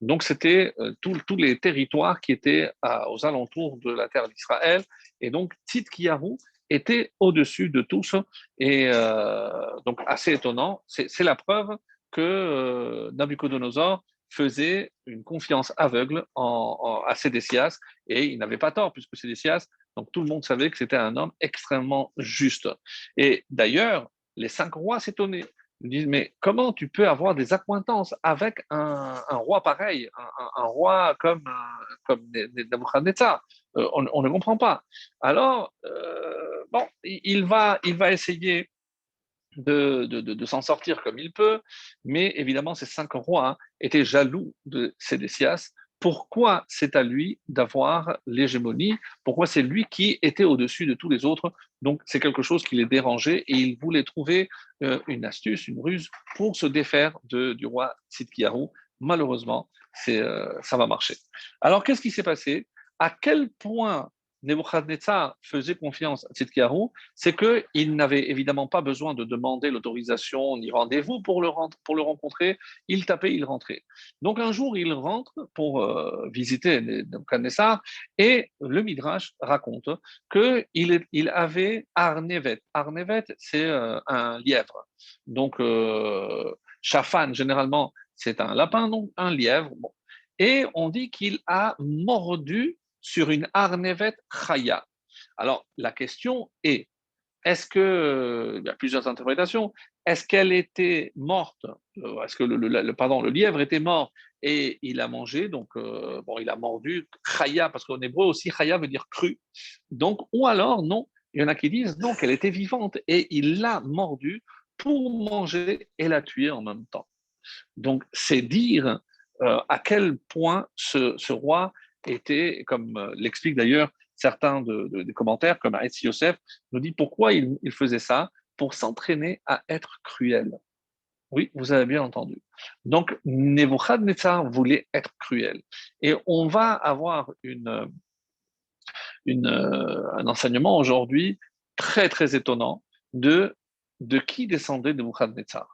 Donc, c'était tous les territoires qui étaient aux alentours de la terre d'Israël. Et donc, Tzidkiyahu était au-dessus de tous. Et donc, assez étonnant. C'est la preuve que Nabucodonosor faisait une confiance aveugle à Sédécias. Et il n'avait pas tort, puisque Sédécias, donc tout le monde savait que c'était un homme extrêmement juste. Et d'ailleurs, les 5 rois s'étonnaient. Ils disent, mais comment tu peux avoir des accointances avec un roi pareil, un roi comme Nebuchadnezzar? On ne comprend pas. Alors, bon, il va essayer de s'en sortir comme il peut, mais évidemment, ces 5 rois étaient jaloux de Sédécias. Pourquoi c'est à lui d'avoir l'hégémonie? Pourquoi c'est lui qui était au-dessus de tous les autres? Donc, c'est quelque chose qui les dérangeait et il voulait trouver une astuce, une ruse pour se défaire du roi Tzidkiyahu. Malheureusement, ça va marcher. Alors, qu'est-ce qui s'est passé? À quel point Nebuchadnezzar faisait confiance à Tzidkiyahu, c'est qu'il n'avait évidemment pas besoin de demander l'autorisation ni rendez-vous pour le rencontrer. Il tapait, il rentrait. Donc un jour, il rentre pour visiter Nebuchadnezzar et le Midrash raconte qu'il avait Arnevet. Arnevet, c'est un lièvre. Donc, Shafan, généralement, c'est un lapin, donc un lièvre. Bon. Et on dit qu'il a mordu sur une Arnevet Chaya. Alors, la question est, est-ce que, il y a plusieurs interprétations, est-ce qu'elle était morte, est-ce que le lièvre était mort et il a mangé, donc il a mordu Chaya, parce qu'en hébreu aussi, Chaya veut dire cru. Donc, ou alors, non, il y en a qui disent, non, qu'elle était vivante et il l'a mordue pour manger et la tuer en même temps. Donc, c'est dire à quel point ce roi était, comme l'expliquent d'ailleurs certains des commentaires, comme Haït Yosef, nous dit pourquoi il faisait ça, pour s'entraîner à être cruel. Oui, vous avez bien entendu. Donc, Nebuchadnezzar voulait être cruel. Et on va avoir un enseignement aujourd'hui très, très étonnant de qui descendait Nebuchadnezzar.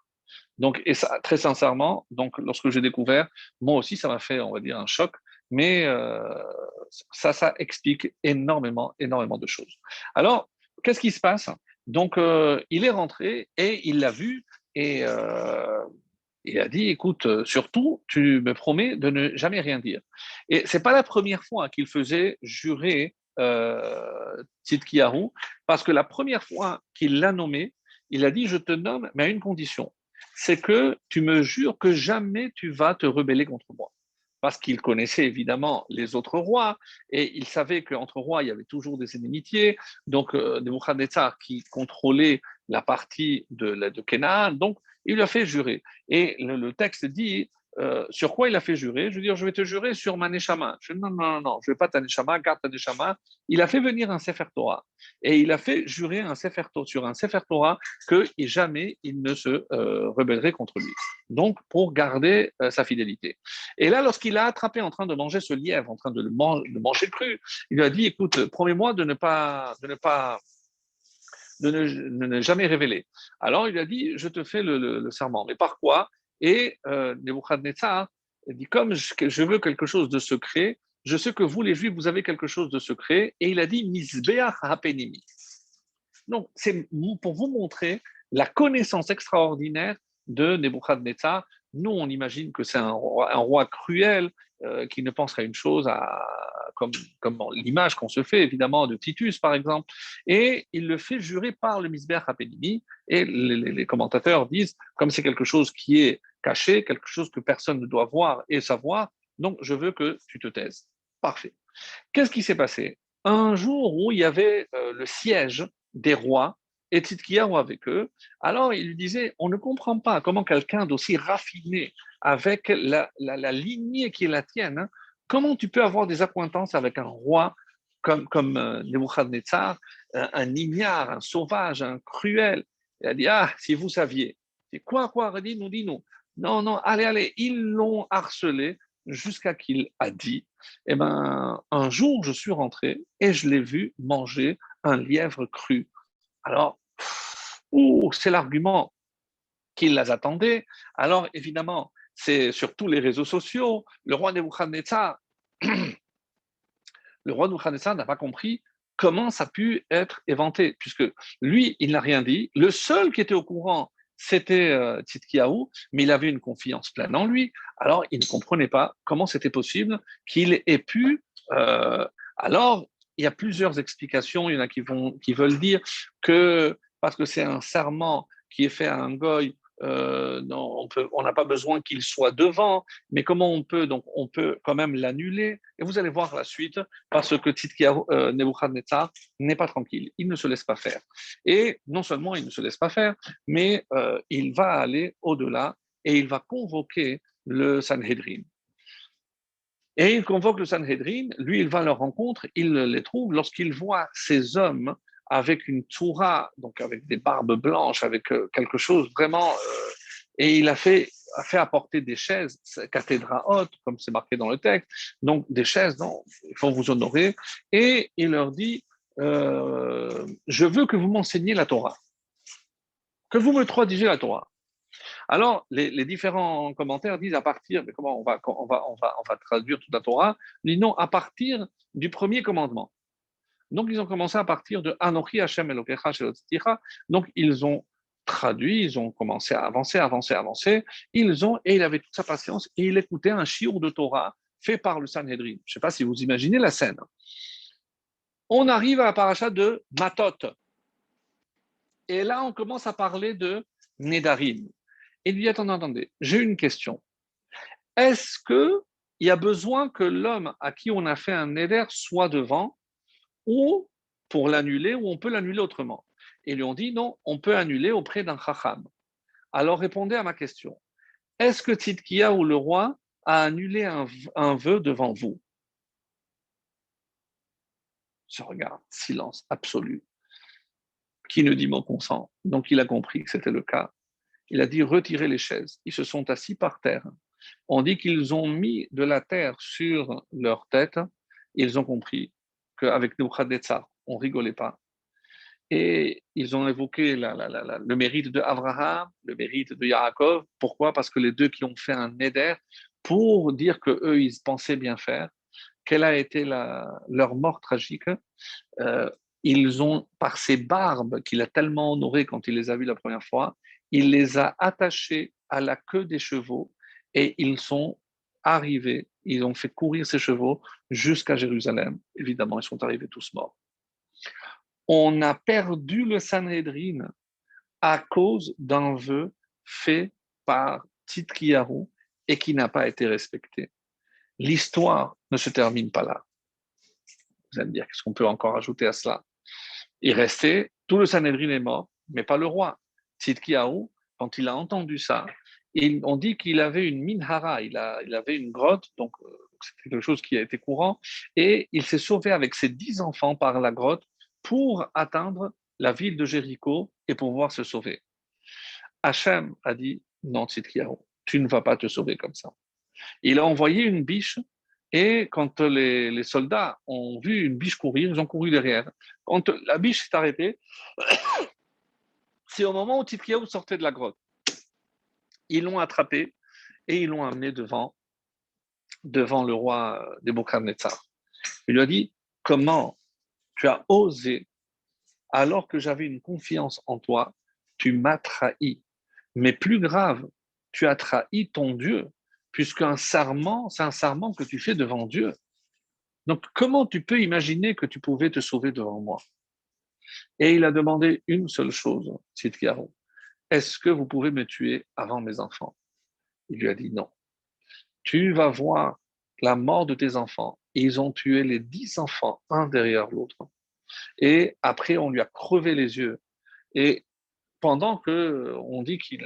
Donc, et ça, très sincèrement, donc, lorsque j'ai découvert, moi aussi, ça m'a fait, on va dire, un choc, mais ça explique énormément, énormément de choses. Alors, qu'est-ce qui se passe? Donc, il est rentré et il l'a vu et il a dit, écoute, surtout, tu me promets de ne jamais rien dire. Et c'est pas la première fois qu'il faisait jurer Tzidkiyahu, parce que la première fois qu'il l'a nommé, il a dit, je te nomme, mais à une condition, c'est que tu me jures que jamais tu vas te rebeller contre moi. Parce qu'il connaissait évidemment les autres rois et il savait qu'entre rois, il y avait toujours des inimitiés. Donc, Nebuchadnezzar qui contrôlait la partie de Canaan, donc il lui a fait jurer. Et le texte dit sur quoi il a fait jurer. Je veux dire, je vais te jurer sur ma neshama. Je dis, non, non, non, non, je ne vais pas ta neshama, garde ta neshama. Il a fait venir un Sefer Torah et il a fait jurer sur un Sefer Torah que jamais il ne se rebellerait contre lui. Donc, pour garder sa fidélité. Et là, lorsqu'il a attrapé en train de manger ce lièvre, en train de manger cru, il lui a dit, écoute, promets-moi de ne jamais révéler. Alors il lui a dit, je te fais le serment. Mais par quoi? Et Nebuchadnezzar dit, comme je veux quelque chose de secret, je sais que vous, les Juifs, vous avez quelque chose de secret. Et il a dit, Mizbeach hapenimi. Donc, c'est pour vous montrer la connaissance extraordinaire de Nebuchadnezzar. Nous, on imagine que c'est un roi cruel qui ne penserait une chose comme l'image qu'on se fait, évidemment, de Titus, par exemple. Et il le fait jurer par le Misbéach Apénimi. Et les commentateurs disent, comme c'est quelque chose qui est caché, quelque chose que personne ne doit voir et savoir, donc je veux que tu te taises. Parfait. Qu'est-ce qui s'est passé? Un jour où il y avait le siège des rois et Tzidkiyahu avec eux, alors il lui disait, on ne comprend pas comment quelqu'un d'aussi raffiné, avec la lignée qui est la tienne, hein, comment tu peux avoir des accointances avec un roi comme Nebuchadnezzar, un ignare, un sauvage, un cruel. Il a dit, ah, si vous saviez. C'est quoi, dis-nous. Non, non, allez, ils l'ont harcelé jusqu'à qu'il a dit, eh ben, un jour, je suis rentré et je l'ai vu manger un lièvre cru. Alors, c'est l'argument qui les attendait. Alors, évidemment, c'est sur tous les réseaux sociaux. Le roi Nebuchadnezzar n'a pas compris comment ça a pu être éventé, puisque lui, il n'a rien dit. Le seul qui était au courant, c'était Tzidkiyahu, mais il avait une confiance pleine en lui. Alors, il ne comprenait pas comment c'était possible qu'il ait pu. Alors, il y a plusieurs explications. Il y en a qui veulent dire que parce que c'est un serment qui est fait à un goy, non, on n'a pas besoin qu'il soit devant, mais comment on peut, donc on peut quand même l'annuler. Et vous allez voir la suite, parce que Nebuchadnezzar n'est pas tranquille, il ne se laisse pas faire. Et non seulement il ne se laisse pas faire, mais il va aller au-delà et il va convoquer le Sanhedrin. Et il convoque le Sanhedrin, lui il va à leur rencontre, il les trouve, lorsqu'il voit ces hommes avec une toura, donc avec des barbes blanches, avec quelque chose vraiment Et il a fait apporter des chaises, cathédra haute, comme c'est marqué dans le texte. Donc, des chaises, non, il faut vous honorer. Et il leur dit, je veux que vous m'enseigniez la Torah, que vous me traduisiez la Torah. Alors, les différents commentaires disent à partir, mais comment on va traduire toute la Torah? Ils disent non, à partir du premier commandement. Donc, ils ont commencé à partir de Anochi Hashem Elokecha Shelotzticha. Donc, ils ont traduit, ils ont commencé à avancer, avancer, avancer. Et il avait toute sa patience, et il écoutait un shiur de Torah fait par le Sanhedrin. Je ne sais pas si vous imaginez la scène. On arrive à la paracha de Matot. Et là, on commence à parler de Nedarim. Et il dit, attendez, j'ai une question. Est-ce qu'il y a besoin que l'homme à qui on a fait un Neder soit devant, ou pour l'annuler, ou on peut l'annuler autrement? Et ils lui ont dit, non, on peut annuler auprès d'un Chacham. Alors répondez à ma question. Est-ce que Tzidkia ou le roi a annulé un vœu devant vous? Je regarde, silence absolu. Qui ne dit mon consent? Donc il a compris que c'était le cas. Il a dit retirez les chaises. Ils se sont assis par terre. On dit qu'ils ont mis de la terre sur leur tête. Ils ont compris qu'avec Nebuchadnezzar, on rigolait pas. Et ils ont évoqué le mérite de Abraham, le mérite de Yaakov. Pourquoi? Parce que les deux qui ont fait un éder pour dire que eux ils pensaient bien faire. Quelle a été leur mort tragique? euh, Ils ont, par ces barbes qu'il a tellement honorées quand il les a vues la première fois, il les a attachées à la queue des chevaux et ils sont arrivés, ils ont fait courir ces chevaux jusqu'à Jérusalem. Évidemment, ils sont arrivés tous morts. On a perdu le Sanhedrin à cause d'un vœu fait par Tzidkiyahu et qui n'a pas été respecté. L'histoire ne se termine pas là. Vous allez me dire, qu'est-ce qu'on peut encore ajouter à cela? Il restait, tout le Sanhedrin est mort, mais pas le roi. Tzidkiyahu, quand il a entendu ça, on dit qu'il avait une minhara, il avait une grotte, donc c'est quelque chose qui a été courant, et il s'est sauvé avec ses 10 enfants par la grotte pour atteindre la ville de Jéricho et pouvoir se sauver. Hachem a dit, non, Tzidkiyahu, tu ne vas pas te sauver comme ça. Il a envoyé une biche et quand les soldats ont vu une biche courir, ils ont couru derrière. Quand la biche s'est arrêtée, c'est au moment où Tzidkiyahu sortait de la grotte. Ils l'ont attrapé et ils l'ont amené devant le roi Nebuchadnezzar. Il lui a dit, comment tu as osé, alors que j'avais une confiance en toi, tu m'as trahi. Mais plus grave, tu as trahi ton Dieu, puisqu'un serment, c'est un serment que tu fais devant Dieu. Donc, comment tu peux imaginer que tu pouvais te sauver devant moi? Et il a demandé une seule chose, Tzidkiyahu. Est-ce que vous pouvez me tuer avant mes enfants? Il lui a dit non. Tu vas voir la mort de tes enfants. Et ils ont tué les 10 enfants, un derrière l'autre. Et après, on lui a crevé les yeux. Et pendant que on dit qu'il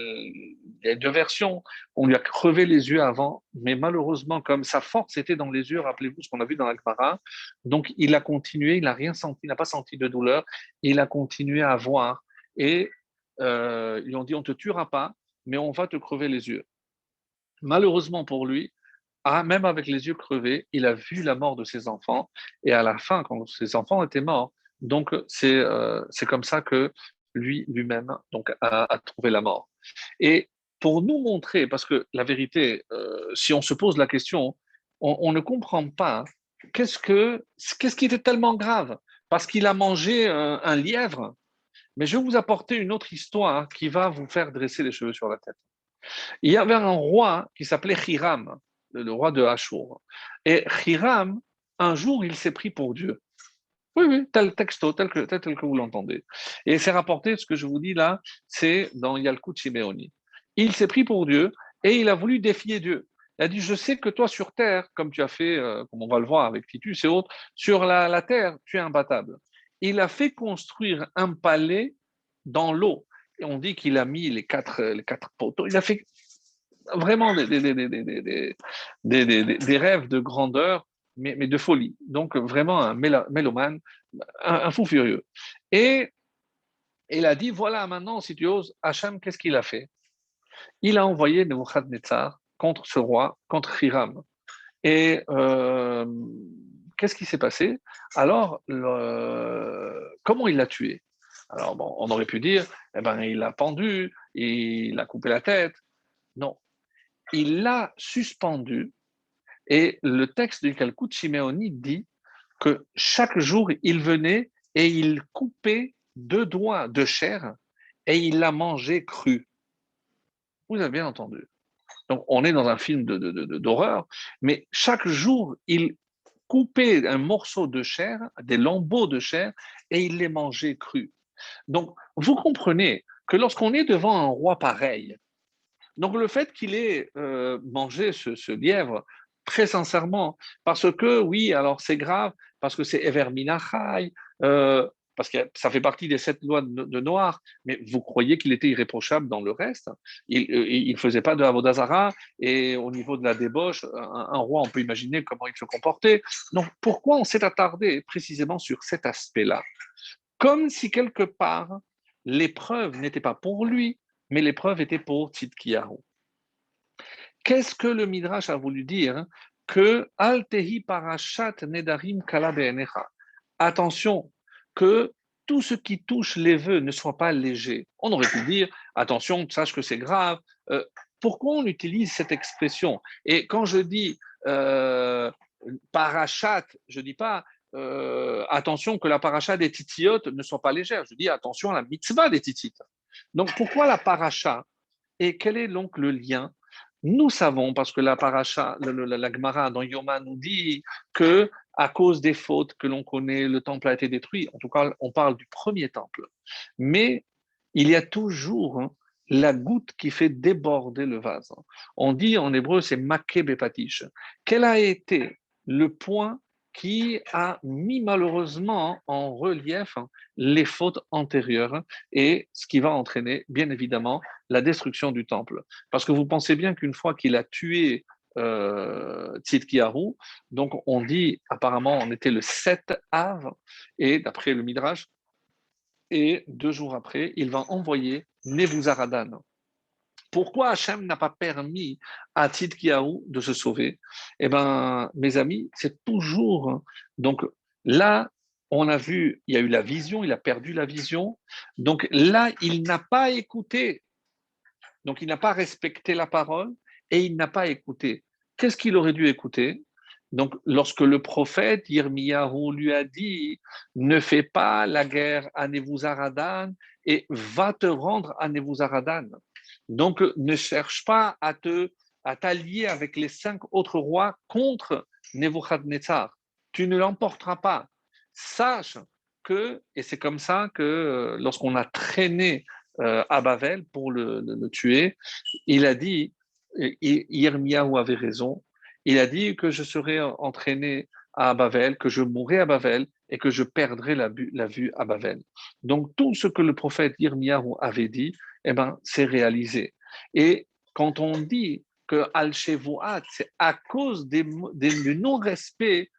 y a deux versions, on lui a crevé les yeux avant, mais malheureusement, comme sa force était dans les yeux, rappelez-vous ce qu'on a vu dans l'Akbara, donc il a continué, il n'a rien senti, il n'a pas senti de douleur, il a continué à voir, et ils lui ont dit, on ne te tuera pas, mais on va te crever les yeux. Malheureusement pour lui, même avec les yeux crevés, il a vu la mort de ses enfants, et à la fin, quand ses enfants étaient morts, donc c'est comme ça que lui-même donc a trouvé la mort. Et pour nous montrer, parce que la vérité, si on se pose la question, on ne comprend pas qu'est-ce qui était tellement grave, parce qu'il a mangé un lièvre. Mais je vais vous apporter une autre histoire qui va vous faire dresser les cheveux sur la tête. Il y avait un roi qui s'appelait Hiram, le roi de Hachour. Et Hiram, un jour, il s'est pris pour Dieu. Oui, oui, tel texto, tel que vous l'entendez. Et c'est rapporté, ce que je vous dis là, c'est dans Yalkut Shimeoni. Il s'est pris pour Dieu et il a voulu défier Dieu. Il a dit, je sais que toi sur terre, comme tu as fait, comme on va le voir avec Titus et autres, sur la terre, tu es imbattable. Il a fait construire un palais dans l'eau. Et on dit qu'il a mis les quatre poteaux. Il a fait vraiment des rêves de grandeur, mais de folie. Donc vraiment un mélomane, un fou furieux. Et il a dit, voilà maintenant, si tu oses, Hachem, qu'est-ce qu'il a fait? Il a envoyé Nebuchadnezzar contre ce roi, contre Hiram. Et qu'est-ce qui s'est passé? Alors, comment il l'a tué? Alors, bon, on aurait pu dire, eh ben, il l'a pendu, il a coupé la tête. Non, il l'a suspendu. Et le texte du Talmud Shimeoni dit que chaque jour, il venait et il coupait 2 doigts de chair et il l'a mangé cru. Vous avez bien entendu. Donc, on est dans un film d'horreur, mais chaque jour, il coupait un morceau de chair, des lambeaux de chair, et il les mangeait crus. Donc, vous comprenez que lorsqu'on est devant un roi pareil, donc le fait qu'il ait mangé ce lièvre, très sincèrement, parce que oui, alors c'est grave, parce que c'est Ever Minachai, parce que ça fait partie des 7 lois de Noir, mais vous croyez qu'il était irréprochable dans le reste? Il ne faisait pas de Avodazara, et au niveau de la débauche, un roi, on peut imaginer comment il se comportait. Donc pourquoi on s'est attardé précisément sur cet aspect-là? Comme si quelque part, l'épreuve n'était pas pour lui, mais l'épreuve était pour Tzidkiyahu. Qu'est-ce que le Midrash a voulu dire? Que Altehi parashat nedarim kala be'enecha. Attention, que tout ce qui touche les vœux ne soit pas léger. On aurait pu dire, attention, sache que c'est grave. Pourquoi on utilise cette expression? Et quand je dis parachat, je ne dis pas attention que la paracha des titiotes ne soit pas légère. Je dis attention à la mitzvah des titites. Donc pourquoi la paracha? Et quel est donc le lien? Nous savons, parce que la paracha, la Gemara dans Yoma nous dit que à cause des fautes que l'on connaît, le temple a été détruit. En tout cas, on parle du premier temple. Mais il y a toujours la goutte qui fait déborder le vase. On dit en hébreu, c'est maké bepatish. Quel a été le point qui a mis malheureusement en relief les fautes antérieures et ce qui va entraîner, bien évidemment, la destruction du temple. Parce que vous pensez bien qu'une fois qu'il a tué Tzidkiyahu, donc on dit, apparemment, on était le 7 Av, et d'après le Midrash, et 2 jours après, il va envoyer Nebuzaradan. Pourquoi Hachem n'a pas permis à Tzidkiyahu de se sauver? Eh bien, mes amis, c'est toujours. Donc là, on a vu, il y a eu la vision, il a perdu la vision. Donc là, il n'a pas écouté. Donc il n'a pas respecté la parole et il n'a pas écouté. Qu'est-ce qu'il aurait dû écouter? Donc lorsque le prophète Yirmiyahu lui a dit ne fais pas la guerre à Nebuzaradan et va te rendre à Nebuzaradan. Donc ne cherche pas à t'allier avec les 5 autres rois contre Nebuchadnezzar. Tu ne l'emporteras pas. Sache que, et c'est comme ça que lorsqu'on a traîné à Bavel pour le tuer, il a dit, Yirmiyahu avait raison, il a dit que je serais entraîné à Bavel, que je mourrai à Bavel et que je perdrai la vue à Bavel. Donc tout ce que le prophète Yirmiyahu avait dit, eh ben, c'est réalisé. Et quand on dit que Al-Shevuat, c'est à cause du non-respect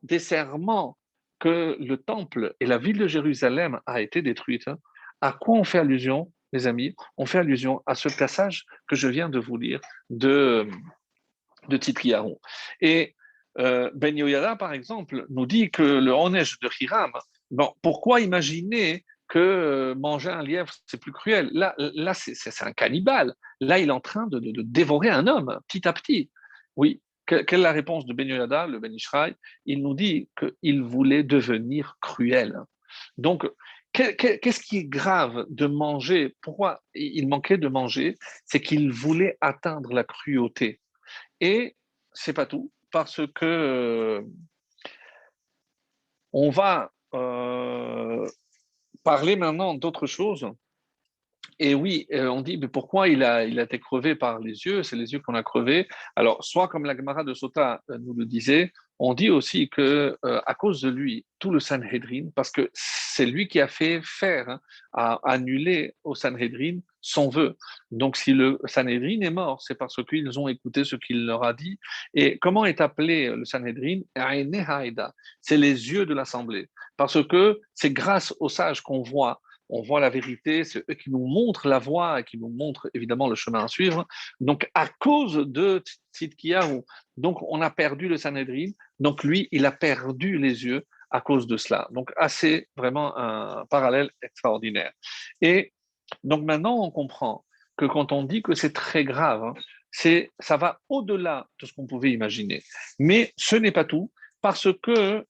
des serments que le temple et la ville de Jérusalem a été détruite, hein. À quoi on fait allusion, les amis? On fait allusion à ce passage que je viens de vous lire de Tzidkiyahu. Et Ben Yoyada, par exemple, nous dit que le Honesh de Hiram, bon, pourquoi imaginer que manger un lièvre, c'est plus cruel? Là c'est un cannibale. Là, il est en train de dévorer un homme, petit à petit. Oui. Quelle est la réponse de Ben Yoyada, le Ben Ishraï? Il nous dit qu'il voulait devenir cruel. Donc, qu'est-ce qui est grave de manger? Pourquoi il manquait de manger? C'est qu'il voulait atteindre la cruauté. Et c'est pas tout, parce que on va parler maintenant d'autre chose. Et oui, on dit, mais pourquoi il a été crevé par les yeux? C'est les yeux qu'on a crevés. Alors, soit comme la Gemara de Sota nous le disait, on dit aussi que à cause de lui, tout le Sanhedrin, parce que c'est lui qui a fait faire, hein, à annuler au Sanhedrin son vœu. Donc, si le Sanhedrin est mort, c'est parce qu'ils ont écouté ce qu'il leur a dit. Et comment est appelé le Sanhedrin? C'est les yeux de l'assemblée. Parce que c'est grâce aux sages qu'on voit on voit la vérité, c'est eux qui nous montrent la voie et qui nous montrent évidemment le chemin à suivre. Donc, à cause de Tzidkiyahu, donc on a perdu le Sanhedrin, donc lui, il a perdu les yeux à cause de cela. Donc, assez vraiment un parallèle extraordinaire. Et donc maintenant, on comprend que quand on dit que c'est très grave, hein, ça va au-delà de ce qu'on pouvait imaginer. Mais ce n'est pas tout, parce que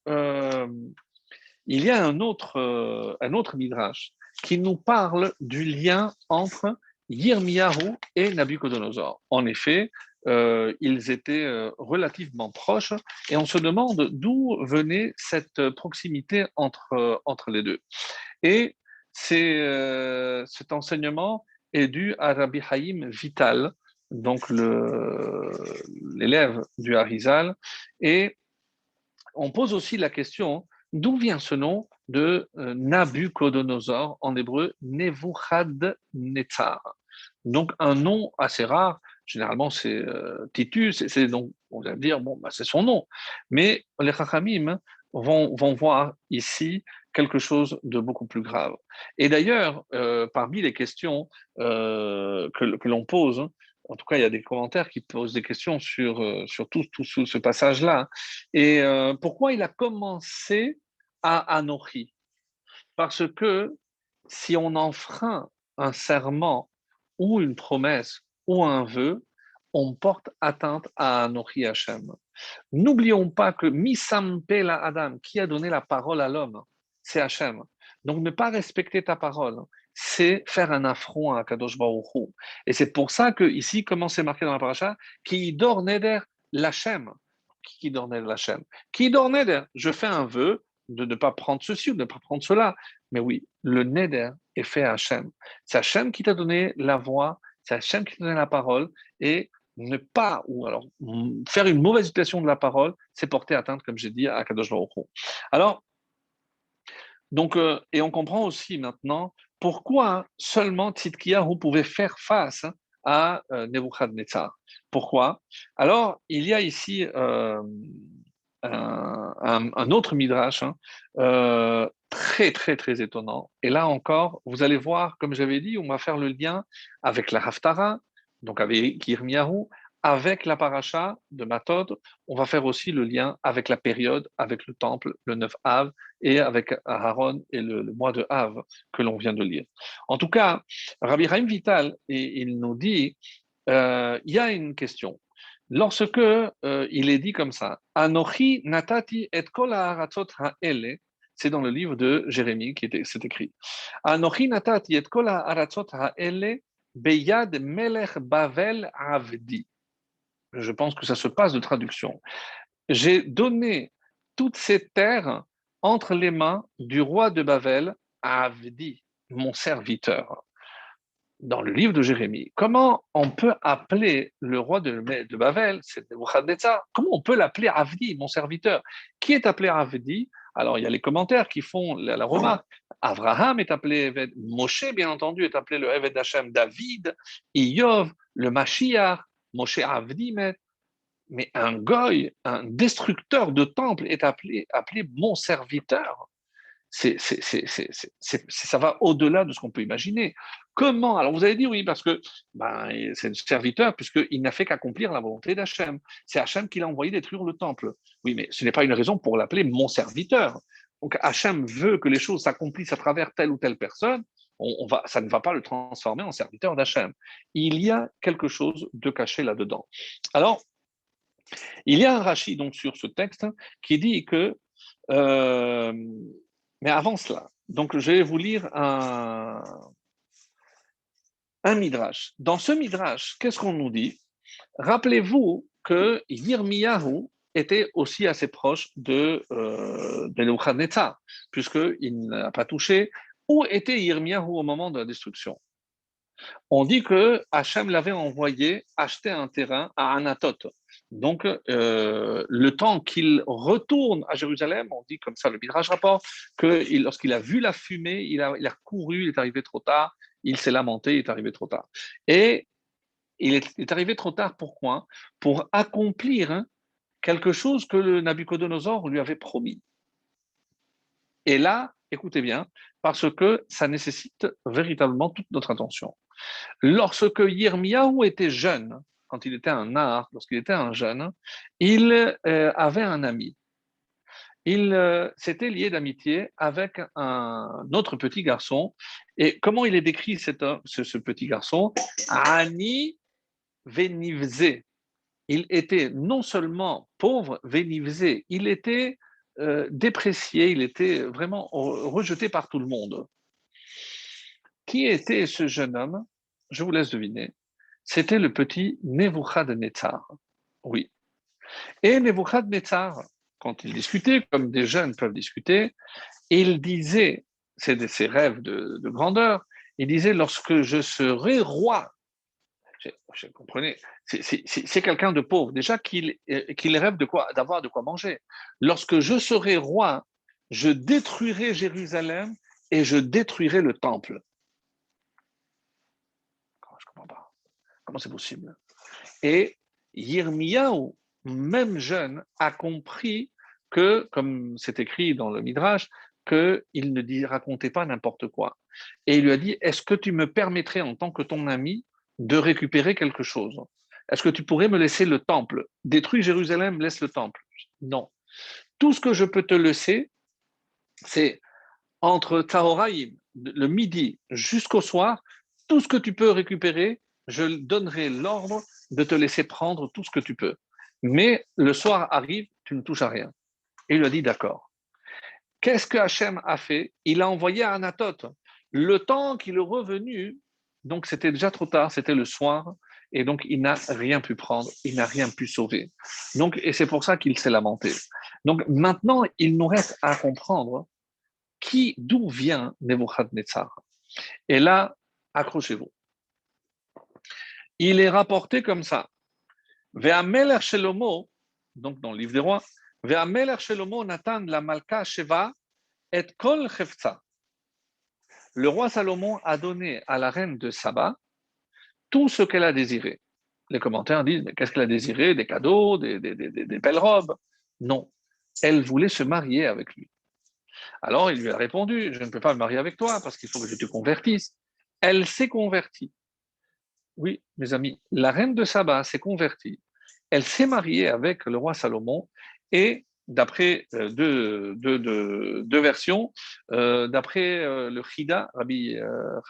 il y a un autre midrash qui nous parle du lien entre Yirmiyahu et Nabucodonosor. En effet, ils étaient relativement proches et on se demande d'où venait cette proximité entre les deux. Et cet enseignement est dû à Rabbi Haïm Vital, donc l'élève du Harizal, et on pose aussi la question d'où vient ce nom de Nabucodonosor, en hébreu Nebuchadnezzar. Donc un nom assez rare, généralement c'est Titus, c'est donc on va dire bon bah, c'est son nom, mais les Chachamim vont voir ici quelque chose de beaucoup plus grave. Et d'ailleurs, parmi les questions que l'on pose, en tout cas, il y a des commentaires qui posent des questions sur tout ce passage-là. Et pourquoi il a commencé à Anochi? Parce que si on enfreint un serment ou une promesse ou un vœu, on porte atteinte à Anochi Hashem. N'oublions pas que Misampe la Adam, qui a donné la parole à l'homme, c'est Hachem. Donc ne pas respecter ta parole, c'est faire un affront à Kadosh Baruch Hu. Et c'est pour ça que ici, comment c'est marqué dans la paracha, qui dort neder l'Hachem. Qui dort neder l'Hachem. Qui dort neder. Je fais un vœu de ne pas prendre ceci ou de ne pas prendre cela. Mais oui, le neder est fait à Hachem. C'est Hachem qui t'a donné la voix, c'est Hachem qui t'a donné la parole, et ne pas, ou alors faire une mauvaise utilisation de la parole, c'est porter atteinte, comme j'ai dit, à Kadosh Baruch Hu. Alors, donc, et on comprend aussi maintenant pourquoi seulement Tzidkiyahu pouvait faire face à Nebuchadnezzar. Pourquoi? Alors, il y a ici un autre midrash très, très, très étonnant. Et là encore, vous allez voir, comme j'avais dit, on va faire le lien avec la Haftara, donc avec Yirmiyahu, avec la paracha de Matod. On va faire aussi le lien avec la période, avec le temple, le 9 Av, et avec Aaron et le mois de Av que l'on vient de lire. En tout cas, Rabbi Chaim Vital, il nous dit, il y a une question. Lorsque il est dit comme ça, Anochi natati et kol ha'aratzot ha'ele, c'est dans le livre de Jérémie c'est écrit. Anochi natati et kol ha'aratzot ha'ele beyad melech Bavel avdi. Je pense que ça se passe de traduction. J'ai donné toutes ces terres entre les mains du roi de Bavel à Avdi, mon serviteur. Dans le livre de Jérémie, comment on peut appeler le roi de Bavel, c'est Nebuchadnezzar, comment on peut l'appeler Avdi, mon serviteur? Qui est appelé Avdi? Alors, il y a les commentaires qui font la remarque. Abraham est appelé Eved, Moshe, bien entendu, est appelé le Eved Hashem, David, Iyov, le Mashiach, Moshe Avdi, mais un goy, un destructeur de temple est appelé mon serviteur. Ça va au-delà de ce qu'on peut imaginer. Comment? Alors vous avez dit oui, parce que c'est un serviteur, puisqu'il n'a fait qu'accomplir la volonté d'Hachem. C'est Hachem qui l'a envoyé détruire le temple. Oui, mais ce n'est pas une raison pour l'appeler mon serviteur. Donc Hachem veut que les choses s'accomplissent à travers telle ou telle personne. Ça ne va pas le transformer en serviteur d'Hachem. Il y a quelque chose de caché là-dedans. Alors, il y a un Rashi donc sur ce texte qui dit que, euh, mais avant cela, donc je vais vous lire un midrash. Dans ce midrash, qu'est-ce qu'on nous dit? Rappelez-vous que Yirmiyahu était aussi assez proche de Nebuchadnezzar, puisqu'il n'a pas touché. Où était Yirmiyahu au moment de la destruction? On dit que Hachem l'avait envoyé acheter un terrain à Anatot. Donc, le temps qu'il retourne à Jérusalem, on dit comme ça, le Midrash rapporte, que lorsqu'il a vu la fumée, il a couru, il est arrivé trop tard, il s'est lamenté, il est arrivé trop tard. Et il est arrivé trop tard, pourquoi? Pour accomplir quelque chose que le Nabucodonosor lui avait promis. Et là, Écoutez bien, parce que ça nécessite véritablement toute notre attention. Lorsque Yirmiyahu était jeune, quand il était un nar, lorsqu'il était un jeune, il avait un ami. Il s'était lié d'amitié avec un autre petit garçon. Et comment il est décrit, ce petit garçon? Ani Venivze. Il était non seulement pauvre, Venivze, il était déprécié, il était vraiment rejeté par tout le monde. Qui était ce jeune homme? Je vous laisse deviner. C'était le petit Nebuchadnezzar. Oui. Et Nebuchadnezzar, quand il discutait, comme des jeunes peuvent discuter, il disait, c'est de ses rêves de grandeur, il disait, lorsque je serai roi, je comprenais, c'est quelqu'un de pauvre, déjà qu'il rêve d'avoir de quoi manger. Lorsque je serai roi, je détruirai Jérusalem et je détruirai le temple. Je ne comprends pas. Comment c'est possible? Et Yirmiyahu, même jeune, a compris que, comme c'est écrit dans le Midrash, qu'il ne racontait pas n'importe quoi. Et il lui a dit, est-ce que tu me permettrais, en tant que ton ami, de récupérer quelque chose? Est-ce que tu pourrais me laisser le temple? Détruis Jérusalem, laisse le temple. Non. Tout ce que je peux te laisser, c'est entre Tahoraïm, le midi jusqu'au soir, tout ce que tu peux récupérer, je donnerai l'ordre de te laisser prendre tout ce que tu peux. Mais le soir arrive, tu ne touches à rien. Et il lui a dit d'accord. Qu'est-ce que Hachem a fait? Il a envoyé Anatote. Le temps qu'il est revenu, donc c'était déjà trop tard, c'était le soir, et donc il n'a rien pu prendre, il n'a rien pu sauver. Donc, et c'est pour ça qu'il s'est lamenté. Donc maintenant, il nous reste à comprendre d'où vient Nebuchadnezzar. Et là, accrochez-vous. Il est rapporté comme ça. Ve'amelech Shelomo, donc dans le livre des rois, Ve'amelech Shelomo Nathan la Malka Sheva et Kol Chefza. Le roi Salomon a donné à la reine de Saba tout ce qu'elle a désiré. Les commentaires disent, mais qu'est-ce qu'elle a désiré? Des cadeaux, des belles robes? Non, elle voulait se marier avec lui. Alors il lui a répondu, je ne peux pas me marier avec toi parce qu'il faut que je te convertisse. Elle s'est convertie. Oui, mes amis, la reine de Saba s'est convertie. Elle s'est mariée avec le roi Salomon et d'après deux versions, d'après le Chida, Rabbi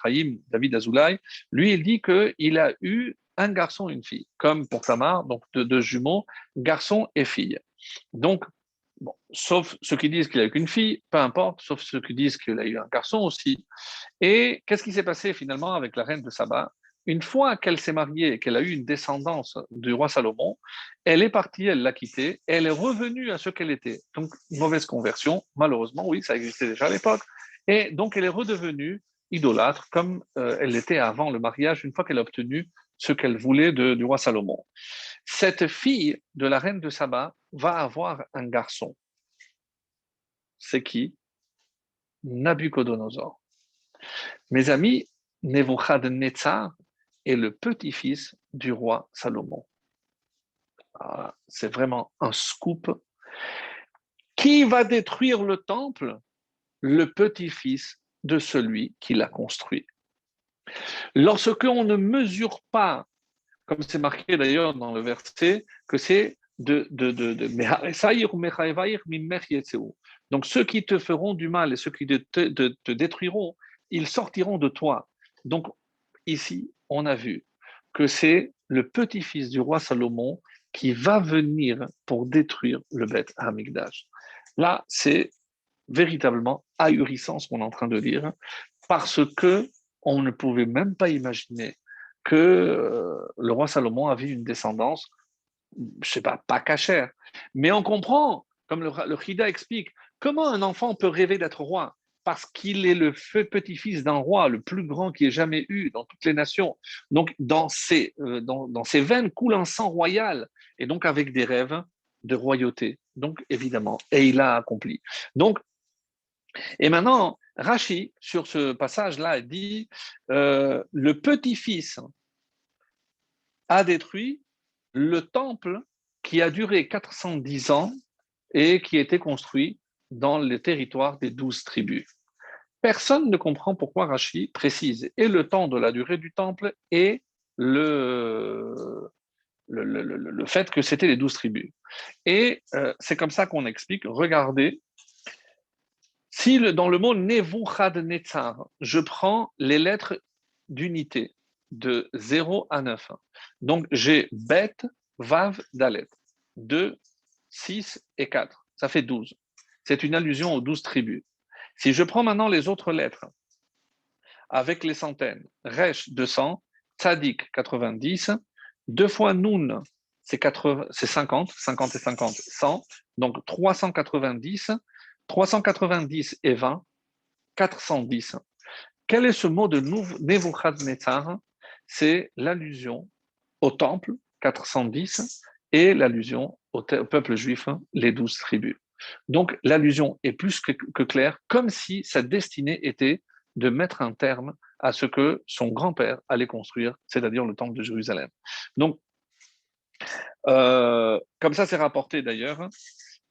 Chaim David Azoulay, lui, il dit qu'il a eu un garçon et une fille, comme pour Tamar, donc deux jumeaux, garçon et fille. Donc, bon, sauf ceux qui disent qu'il a eu qu'une fille, peu importe, sauf ceux qui disent qu'il a eu un garçon aussi. Et qu'est-ce qui s'est passé finalement avec la reine de Saba? Une fois qu'elle s'est mariée et qu'elle a eu une descendance du roi Salomon, elle est partie, elle l'a quitté, elle est revenue à ce qu'elle était. Donc, mauvaise conversion, malheureusement, oui, ça existait déjà à l'époque. Et donc, elle est redevenue idolâtre comme elle l'était avant le mariage, une fois qu'elle a obtenu ce qu'elle voulait du roi Salomon. Cette fille de la reine de Saba va avoir un garçon. C'est qui? Nabucodonosor. Mes amis, Nebuchadnezzar est le petit-fils du roi Salomon. Ah, c'est vraiment un scoop. Qui va détruire le temple? Le petit-fils de celui qui l'a construit. Lorsque on ne mesure pas, comme c'est marqué d'ailleurs dans le verset, que c'est donc ceux qui te feront du mal et ceux qui te détruiront, ils sortiront de toi. Donc ici, on a vu que c'est le petit-fils du roi Salomon qui va venir pour détruire le Beth Hamikdash. Là, c'est véritablement ahurissant ce qu'on est en train de dire, parce que on ne pouvait même pas imaginer que le roi Salomon avait une descendance, je sais pas cachère. Mais on comprend, comme le Chida explique, comment un enfant peut rêver d'être roi parce qu'il est le petit-fils d'un roi, le plus grand qui ait jamais eu dans toutes les nations. Donc, dans ses veines coule un sang royal, et donc avec des rêves de royauté. Donc, évidemment, et il a accompli. Donc, et maintenant, Rachi, sur ce passage-là, dit le petit-fils a détruit le temple qui a duré 410 ans et qui était construit dans le territoire des 12 tribus. Personne ne comprend pourquoi Rashi précise et le temps de la durée du temple et le, le fait que c'était les 12 tribus. Et c'est comme ça qu'on explique. Regardez, si dans le mot Nebuchadnezzar, je prends les lettres d'unité de 0 à 9. Donc j'ai Bet, Vav, Dalet. 2, 6 et 4. Ça fait 12. C'est une allusion aux 12 tribus. Si je prends maintenant les autres lettres avec les centaines, Resh 200, Tzadik 90, 2 fois Nun c'est 50, 50 et 50, 100, donc 390, 390 et 20, 410. Quel est ce mot de Nebuchadnezzar? C'est l'allusion au temple, 410, et l'allusion au peuple juif, les 12 tribus. Donc l'allusion est plus que claire, comme si sa destinée était de mettre un terme à ce que son grand-père allait construire, c'est-à-dire le temple de Jérusalem. Donc, comme ça, c'est rapporté d'ailleurs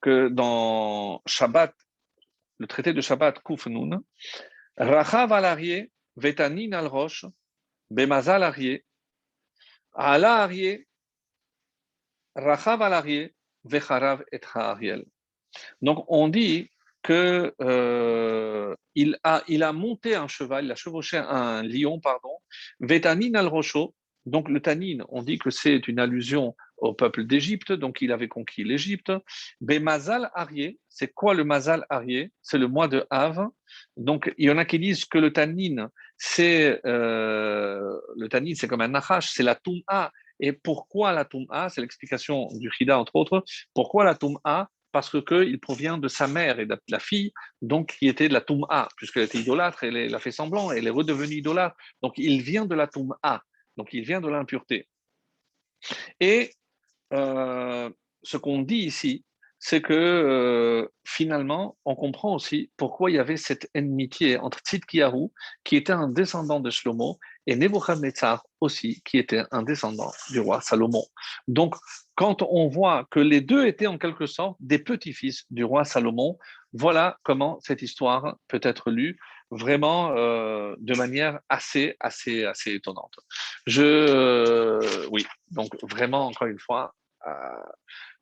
que dans Shabbat, le traité de Shabbat, Kuf Nun, Rachav al Arié, Vetanin al Rosh, Bemazal Arié, Ala Arié, Rachav al Arié, Vecharav et Ariel. Donc on dit que il a monté un cheval, il a chevauché un lion, pardon, Vetanin al Rosho. Donc le tanin, on dit que c'est une allusion au peuple d'Égypte, donc il avait conquis l'Égypte. Bemazal Arié, c'est quoi le Mazal Arié? C'est le mois de Av. Donc il y en a qui disent que le tanin, c'est comme un nachash, c'est la Toum'a. Et pourquoi la Toum'a? C'est l'explication du Chida, entre autres. Pourquoi la Toum'a? Parce qu'il provient de sa mère et de la fille, donc qui était de la Toum'a, puisqu'elle était idolâtre, elle a fait semblant, elle est redevenue idolâtre. Donc il vient de la Toum'a, donc il vient de l'impureté. Et ce qu'on dit ici, c'est que finalement, on comprend aussi pourquoi il y avait cette ennemité entre Tzidkiyahu, qui était un descendant de Shlomo, et Nebuchadnezzar aussi, qui était un descendant du roi Salomon. Donc, quand on voit que les deux étaient en quelque sorte des petits-fils du roi Salomon, voilà comment cette histoire peut être lue vraiment de manière assez étonnante. Oui, donc vraiment, encore une fois, euh,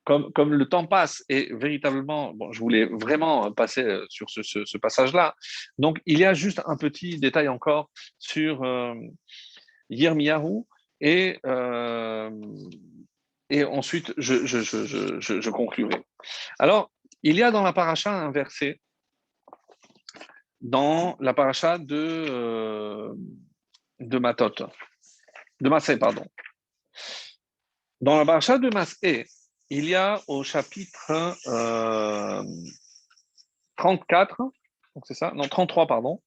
comme le temps passe et véritablement, bon, je voulais vraiment passer sur ce passage-là. Donc, il y a juste un petit détail encore sur Yirmiyahu et, euh, et ensuite je conclurai. Alors, il y a dans la paracha un verset, dans la paracha de Matot, de Massé, pardon. Dans la paracha de Massé, il y a au chapitre 34, donc c'est ça, non 33, pardon,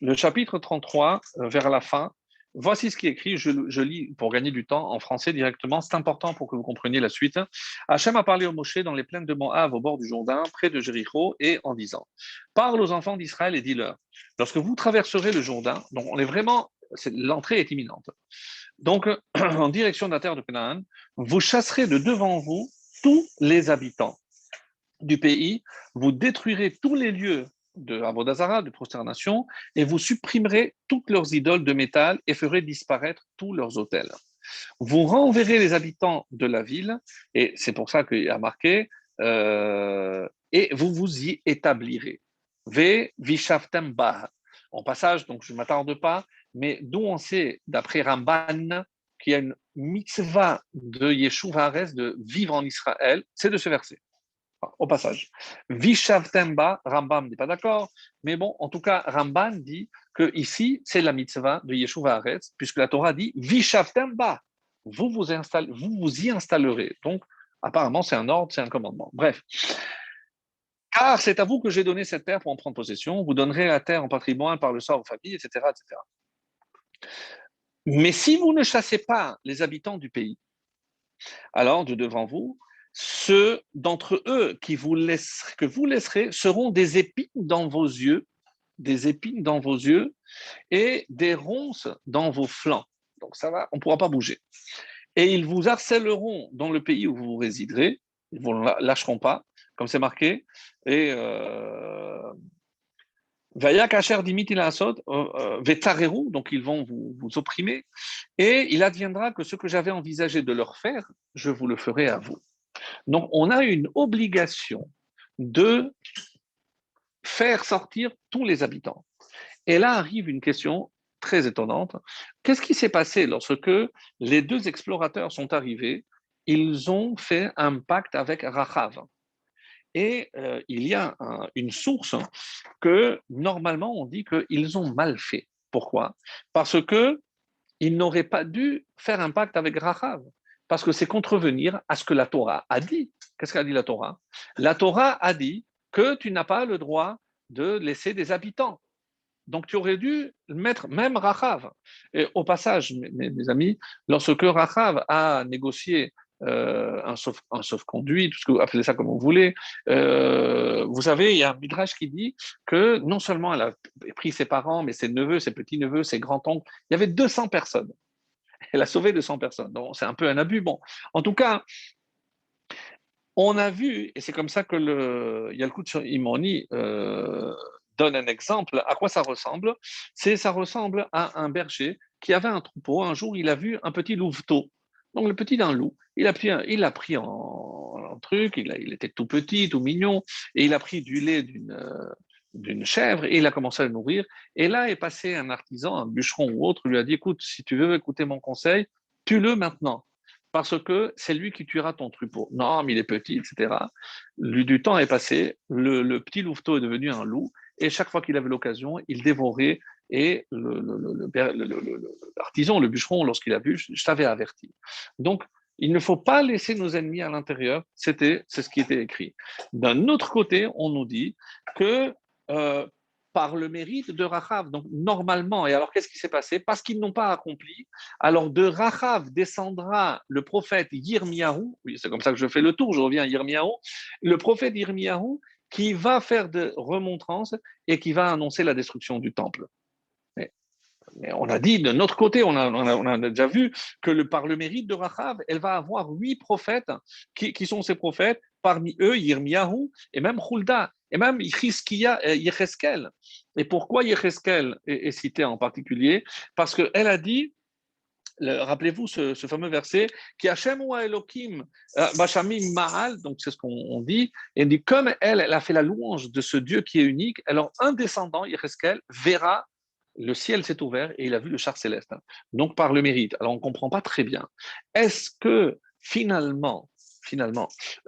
le chapitre 33, vers la fin, voici ce qui est écrit, je lis pour gagner du temps en français directement, c'est important pour que vous compreniez la suite. Hachem a parlé au Moshe dans les plaines de Moab, au bord du Jourdain, près de Jéricho, et en disant, parle aux enfants d'Israël et dis-leur, lorsque vous traverserez le Jourdain, donc on est vraiment, l'entrée est imminente, donc en direction de la terre de Canaan, vous chasserez de devant vous tous les habitants du pays, vous détruirez tous les lieux de Avodazara, de prosternation, et vous supprimerez toutes leurs idoles de métal et ferez disparaître tous leurs autels. Vous renverrez les habitants de la ville, et c'est pour ça qu'il y a marqué, et vous vous y établirez. Ve vishavtem bah. En passage, donc je ne m'attarde pas, mais d'où on sait, d'après Ramban, qu'il y a une mitzvah de Yeshuva Haaretz de vivre en Israël, c'est de ce verset au passage. Vishavtemba, Rambam n'est pas d'accord, mais bon, en tout cas, Ramban dit que ici, c'est la mitzvah de Yeshuva Haaretz, puisque la Torah dit Vishavtemba, vous vous y installerez. Donc, apparemment, c'est un ordre, c'est un commandement. Bref. Car c'est à vous que j'ai donné cette terre pour en prendre possession, vous donnerez la terre en patrimoine par le sort aux familles, etc., etc. Mais si vous ne chassez pas les habitants du pays, alors de devant vous, ceux d'entre eux que vous laisserez seront des épines dans vos yeux, des épines dans vos yeux et des ronces dans vos flancs. Donc ça va, on ne pourra pas bouger. Et ils vous harcèleront dans le pays où vous résiderez, ils ne vous lâcheront pas, comme c'est marqué. Et Vaya kacher dimiti laasot, vetareru, donc ils vont vous opprimer, et il adviendra que ce que j'avais envisagé de leur faire, je vous le ferai à vous. Donc on a une obligation de faire sortir tous les habitants. Et là arrive une question très étonnante. Qu'est-ce qui s'est passé lorsque les deux explorateurs sont arrivés? Ils ont fait un pacte avec Rachav. Et il y a une source que normalement on dit qu'ils ont mal fait. Pourquoi? Parce que ils n'auraient pas dû faire un pacte avec Rachav, parce que c'est contrevenir à ce que la Torah a dit. Qu'est-ce qu'a dit la Torah? La Torah a dit que tu n'as pas le droit de laisser des habitants. Donc tu aurais dû mettre même Rachav. Et au passage, mes amis, lorsque Rachav a négocié un sauf-conduit, tout ce que vous appelez ça comme vous voulez, vous savez, il y a un midrash qui dit que non seulement elle a pris ses parents, mais ses neveux, ses petits-neveux, ses grands-oncles, il y avait 200 personnes. Elle a sauvé 200 personnes. Donc c'est un peu un abus. Bon, en tout cas, on a vu, et c'est comme ça que il y a le coup de Imoni donne un exemple, à quoi ça ressemble. Ça ressemble à un berger qui avait un troupeau. Un jour, il a vu un petit louveteau. Donc le petit d'un loup, il a pris en truc, il était tout petit, tout mignon, et il a pris du lait d'une chèvre et il a commencé à le nourrir. Et là est passé un artisan, un bûcheron ou autre, lui a dit, écoute, si tu veux écouter mon conseil, tue-le maintenant parce que c'est lui qui tuera ton troupeau. Non, mais il est petit, etc. Du temps est passé, le petit louveteau est devenu un loup, et chaque fois qu'il avait l'occasion, il dévorait, et l'artisan, le bûcheron, lorsqu'il a vu, je t'avais averti. Donc, il ne faut pas laisser nos ennemis à l'intérieur, c'est ce qui était écrit. D'un autre côté, on nous dit que euh, par le mérite de Rachav, donc normalement, et alors qu'est-ce qui s'est passé? Parce qu'ils n'ont pas accompli, alors de Rachav descendra le prophète Yirmiyahu, oui, c'est comme ça que je fais le tour, je reviens à Yirmiyahu, le prophète Yirmiyahu qui va faire de remontrances et qui va annoncer la destruction du temple. Mais on a dit de notre côté, on a déjà vu que par le mérite de Rachav, elle va avoir 8 prophètes qui sont ces prophètes, parmi eux Yirmiyahu et même Hulda et même Yecheskel. Et pourquoi Yecheskel est cité en particulier? Parce qu'elle a dit rappelez-vous ce fameux verset qui Hashem ou Elohim Bashamim Ma'al, donc c'est ce qu'on dit, et elle dit comme elle a fait la louange de ce Dieu qui est unique, alors un descendant, Yecheskel, verra le ciel s'est ouvert et il a vu le char céleste. Donc par le mérite. Alors on ne comprend pas très bien. Est-ce que finalement,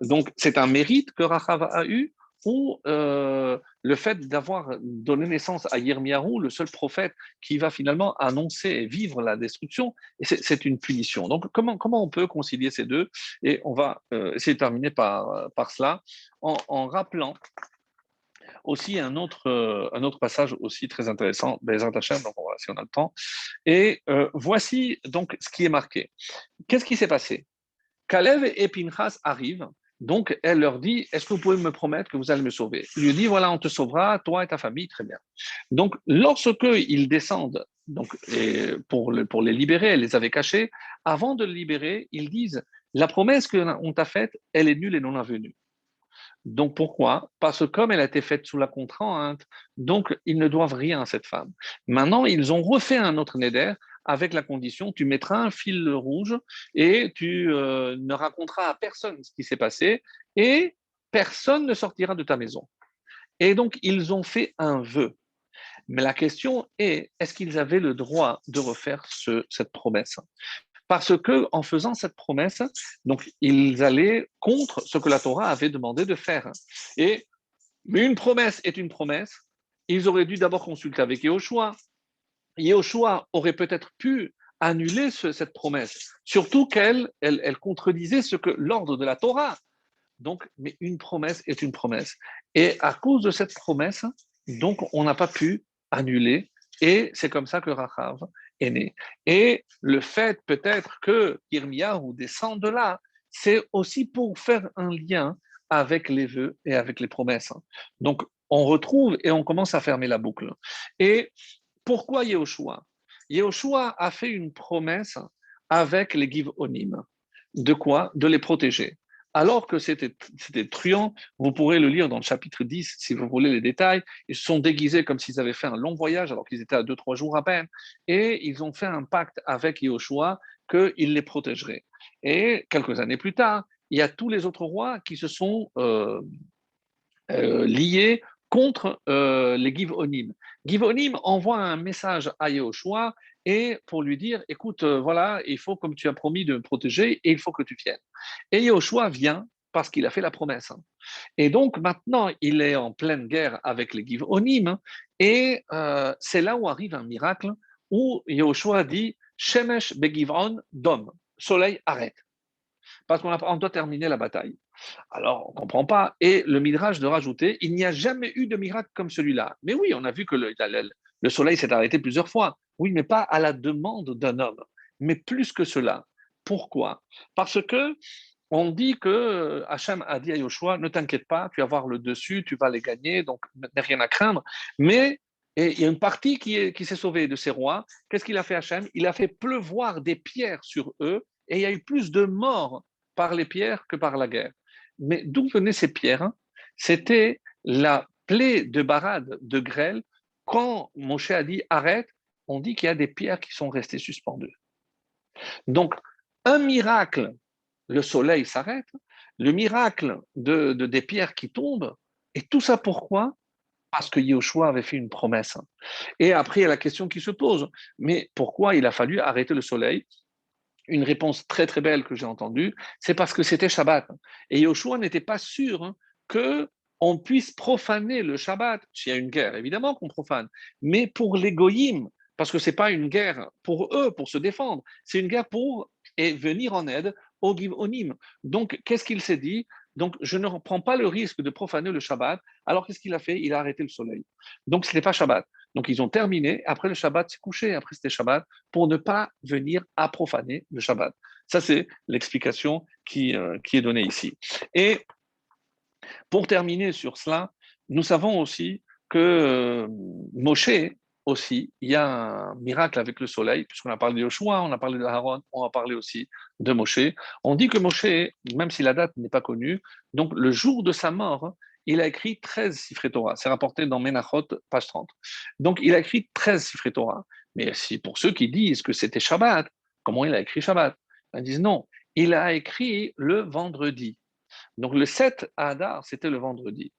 donc c'est un mérite que Rachav a eu ou le fait d'avoir donné naissance à Yirmiyahu, le seul prophète qui va finalement annoncer et vivre la destruction, et c'est une punition. Donc comment on peut concilier ces deux? Et on va essayer de terminer par cela en rappelant aussi un autre passage aussi très intéressant, Bezrat Hashem, donc voilà, si on a le temps. Et voici donc ce qui est marqué. Qu'est-ce qui s'est passé? Kalev et Pinchas arrivent, donc elle leur dit, est-ce que vous pouvez me promettre que vous allez me sauver? Il lui dit, voilà, on te sauvera, toi et ta famille, très bien. Donc lorsque ils descendent, donc, pour les libérer, elle les avait cachés, avant de les libérer, ils disent, la promesse qu'on t'a faite, elle est nulle et non avenue. Donc pourquoi? Parce que comme elle a été faite sous la contrainte, donc ils ne doivent rien à cette femme. Maintenant, ils ont refait un autre neder avec la condition, tu mettras un fil rouge et tu ne raconteras à personne ce qui s'est passé et personne ne sortira de ta maison. Et donc, ils ont fait un vœu. Mais la question est, est-ce qu'ils avaient le droit de refaire cette promesse? Parce que en faisant cette promesse, donc ils allaient contre ce que la Torah avait demandé de faire. Et mais une promesse est une promesse. Ils auraient dû d'abord consulter avec Yehoshua. Yehoshua aurait peut-être pu annuler cette promesse, surtout qu'elle contredisait ce que l'ordre de la Torah. Donc, mais une promesse est une promesse. Et à cause de cette promesse, donc on n'a pas pu annuler. Et c'est comme ça que Rachav est né. Et le fait peut-être que Yirmiyahu descend de là, c'est aussi pour faire un lien avec les vœux et avec les promesses. Donc, on retrouve et on commence à fermer la boucle. Et pourquoi Yehoshua? Yehoshua a fait une promesse avec les Givonim. De quoi? De les protéger. alors que c'était truand. Vous pourrez le lire dans le chapitre 10 si vous voulez les détails. Ils se sont déguisés comme s'ils avaient fait un long voyage alors qu'ils étaient à 2, 3 jours à peine. Et ils ont fait un pacte avec Yahushua qu'il les protégerait. Et quelques années plus tard, il y a tous les autres rois qui se sont liés contre les Givonim. Givonim envoie un message à Yahushua et pour lui dire, écoute, voilà, il faut, comme tu as promis, de me protéger et il faut que tu viennes. Et Yahushua vient parce qu'il a fait la promesse. Et donc maintenant, il est en pleine guerre avec les Givonim et c'est là où arrive un miracle où Yahushua dit, Shemesh begivon dom, soleil arrête, parce qu'on doit terminer la bataille. Alors, on ne comprend pas. Et le Midrash de rajouter, il n'y a jamais eu de miracle comme celui-là. Mais oui, on a vu que le soleil s'est arrêté plusieurs fois. Oui, mais pas à la demande d'un homme, mais plus que cela. Pourquoi? Parce que on dit que Hachem a dit à Yoshua, ne t'inquiète pas, tu vas avoir le dessus, tu vas les gagner, donc n'as rien à craindre. Mais et il y a une partie qui s'est sauvée de ces rois. Qu'est-ce qu'il a fait Hachem? Il a fait pleuvoir des pierres sur eux et il y a eu plus de morts par les pierres que par la guerre. Mais d'où venaient ces pierres? C'était la plaie de Barad, de grêle. Quand Moshe a dit arrête, on dit qu'il y a des pierres qui sont restées suspendues. Donc, un miracle, le soleil s'arrête, le miracle des pierres qui tombent, et tout ça pourquoi? Parce que Yahushua avait fait une promesse. Et après, il y a la question qui se pose, mais pourquoi il a fallu arrêter le soleil? Une réponse très très belle que j'ai entendue, c'est parce que c'était Shabbat. Et Yahushua n'était pas sûr que on puisse profaner le Shabbat. S'il y a une guerre, évidemment qu'on profane. Mais pour les goyim, parce que ce n'est pas une guerre pour eux, pour se défendre, c'est une guerre pour et venir en aide aux Givonim. Donc, qu'est-ce qu'il s'est dit? Donc, je ne prends pas le risque de profaner le Shabbat. Alors, qu'est-ce qu'il a fait? Il a arrêté le soleil. Donc, ce n'était pas Shabbat. Donc, ils ont terminé. Après, le Shabbat s'est couché. Après, c'était Shabbat pour ne pas venir à profaner le Shabbat. Ça, c'est l'explication qui est donnée ici. Et pour terminer sur cela, nous savons aussi que Moshe, aussi, il y a un miracle avec le soleil, puisqu'on a parlé de Joshua, on a parlé de Aaron, on a parlé aussi de Moshe. On dit que Moshe, même si la date n'est pas connue, donc le jour de sa mort, il a écrit 13 Sifrei Torah. C'est rapporté dans Menachot, page 30. Donc il a écrit 13 Sifrei Torah. Mais si pour ceux qui disent que c'était Shabbat, comment il a écrit Shabbat? Ils disent non, il a écrit le vendredi. Donc le 7 Adar, c'était le vendredi.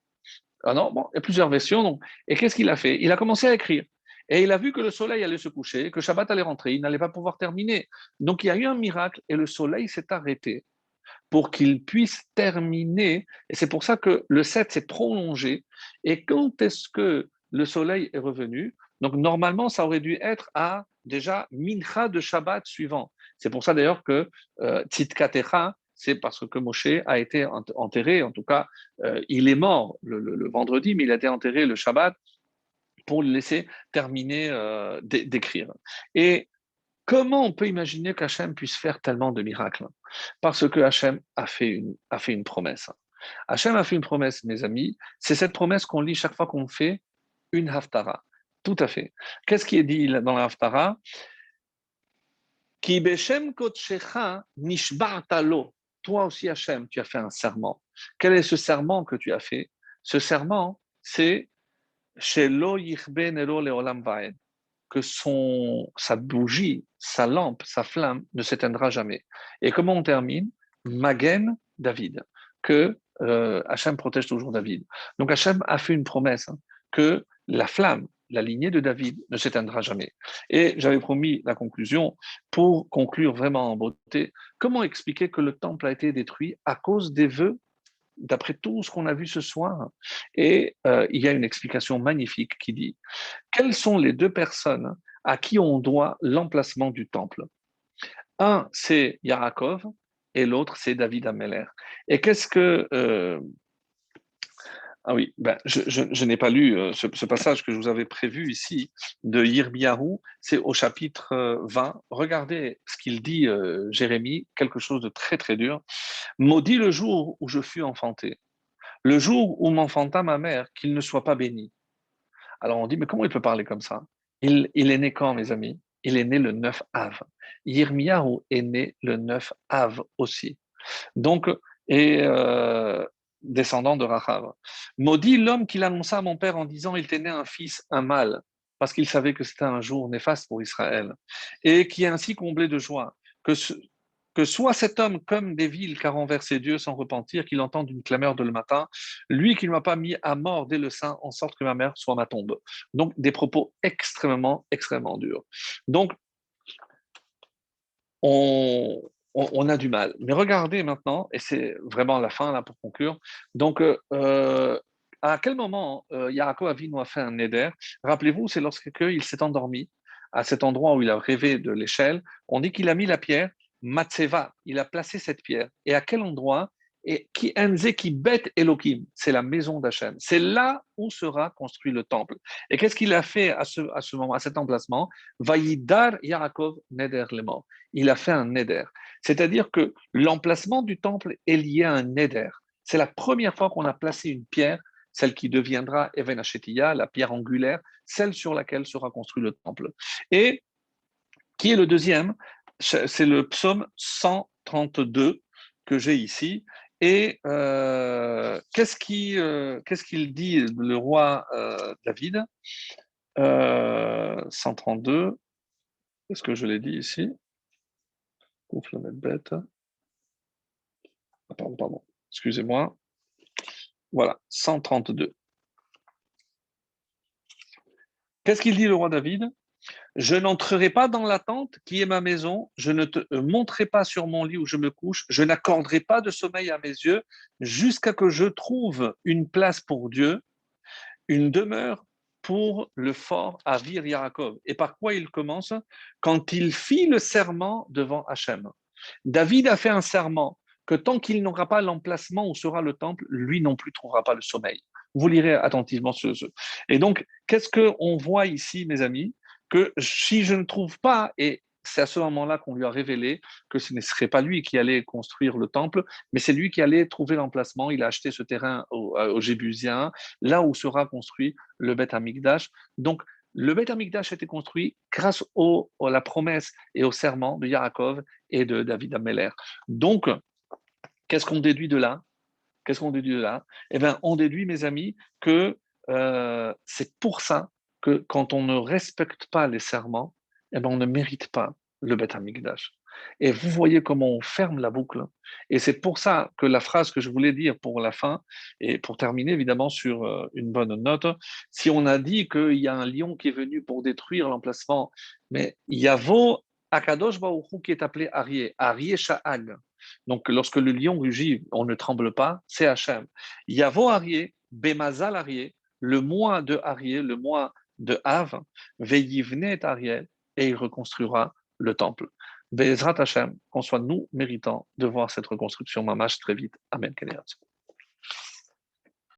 Ah non, bon, il y a plusieurs versions. Donc. Et qu'est-ce qu'il a fait? Il a commencé à écrire. Et il a vu que le soleil allait se coucher, que Shabbat allait rentrer, il n'allait pas pouvoir terminer. Donc il y a eu un miracle et le soleil s'est arrêté pour qu'il puisse terminer. Et c'est pour ça que le 7 s'est prolongé. Et quand est-ce que le soleil est revenu? Donc normalement, ça aurait dû être à déjà Mincha de Shabbat suivant. C'est pour ça d'ailleurs que Tzidkatecha, c'est parce que Moshe a été enterré, en tout cas, il est mort le vendredi, mais il a été enterré le Shabbat pour le laisser terminer d'écrire. Et comment on peut imaginer qu'Hachem puisse faire tellement de miracles? Parce que Hachem a fait une promesse. Hachem a fait une promesse, mes amis. C'est cette promesse qu'on lit chaque fois qu'on fait une haftara. Tout à fait. Qu'est-ce qui est dit dans la haftara? Ki beshem kotshecha nishba'ta lo. Toi aussi, Hachem, tu as fait un serment. Quel est ce serment que tu as fait? Ce serment, c'est Shelo yichbe nero leolam vaed, que sa bougie, sa lampe, sa flamme ne s'éteindra jamais. Et comment on termine? Magen David, que Hachem protège toujours David. Donc Hachem a fait une promesse que la flamme, la lignée de David ne s'éteindra jamais. Et j'avais promis la conclusion pour conclure vraiment en beauté. Comment expliquer que le temple a été détruit à cause des vœux d'après tout ce qu'on a vu ce soir? Et il y a une explication magnifique qui dit quelles sont les deux personnes à qui on doit l'emplacement du temple? Un, c'est Yaakov, et l'autre, c'est David Ameller. Et qu'est-ce que... ah oui, ben, je n'ai pas lu ce passage que je vous avais prévu ici de Yirmiyahu, c'est au chapitre 20. Regardez ce qu'il dit, Jérémie, quelque chose de très très dur. Maudit le jour où je fus enfanté, le jour où m'enfanta ma mère, qu'il ne soit pas béni. Alors on dit, mais comment il peut parler comme ça? Il est né quand, mes amis? Il est né le 9 Av. Yirmiyahu est né le 9 Av aussi. Donc, et descendant de Rachav. Maudit l'homme qui l'annonça à mon père en disant, il t'est né un fils, un mâle, parce qu'il savait que c'était un jour néfaste pour Israël, et qui est ainsi comblé de joie. Que, ce- que soit cet homme comme des villes qu'a renversé Dieu sans repentir, qu'il entende une clameur de le matin, lui qui ne m'a pas mis à mort dès le sein, en sorte que ma mère soit ma tombe. Donc des propos extrêmement, extrêmement durs. Donc on a du mal. Mais regardez maintenant, et c'est vraiment la fin là pour conclure. Donc, à quel moment Yaakov Avinu a fait un neder? Rappelez-vous, c'est lorsqu'il s'est endormi à cet endroit où il a rêvé de l'échelle. On dit qu'il a mis la pierre Matseva. Il a placé cette pierre. Et à quel endroit? Et qui enze qui bet Elohim, c'est la maison d'Hachem. C'est là où sera construit le temple. Et qu'est-ce qu'il a fait à ce moment, à cet emplacement? Vaïdar Yaakov neder les morts. Il a fait un neder. C'est-à-dire que l'emplacement du temple est lié à un neder. C'est la première fois qu'on a placé une pierre, celle qui deviendra Even Hashetiyah, la pierre angulaire, celle sur laquelle sera construit le temple. Et qui est le deuxième? C'est le psaume 132 que j'ai ici. Et qu'est-ce qu'il dit le roi David 132, est-ce que je l'ai dit ici? Ouf, la bête. Ah, pardon, excusez-moi. Voilà, 132. Qu'est-ce qu'il dit le roi David? Je n'entrerai pas dans la tente qui est ma maison, je ne te monterai pas sur mon lit où je me couche, je n'accorderai pas de sommeil à mes yeux jusqu'à que je trouve une place pour Dieu, une demeure pour le fort à Vir Yaakov. Et par quoi il commence? Quand il fit le serment devant Hachem. David a fait un serment que tant qu'il n'aura pas l'emplacement où sera le temple, lui non plus trouvera pas le sommeil. Vous lirez attentivement ce. Et donc, qu'est-ce qu'on voit ici, mes amis? Que si je ne trouve pas, et c'est à ce moment-là qu'on lui a révélé que ce ne serait pas lui qui allait construire le temple, mais c'est lui qui allait trouver l'emplacement. Il a acheté ce terrain aux Jébusiens, là où sera construit le Beth Amikdash. Donc, le Beth Amikdash a été construit grâce à la promesse et au serment de Yaakov et de David Ameller. Donc, qu'est-ce qu'on déduit de là? Qu'est-ce qu'on déduit de là? Eh bien, on déduit, mes amis, que c'est pour ça que quand on ne respecte pas les serments, eh bien, on ne mérite pas le Beth Amikdash. Et vous voyez comment on ferme la boucle. Et c'est pour ça que la phrase que je voulais dire pour la fin, et pour terminer évidemment sur une bonne note, si on a dit qu'il y a un lion qui est venu pour détruire l'emplacement, mais il y a Akadosh Baruch Hu qui est appelé Arié, Arié Sha'ag. Donc, lorsque le lion rugit, on ne tremble pas, c'est Hachem. Yavo Arié, Bemazal Arié, le mois de Arié, le mois de Av, Veyivnet Ariel, et il reconstruira le temple. Bezrat Hachem, qu'on soit nous méritants de voir cette reconstruction mamash très vite. Amen.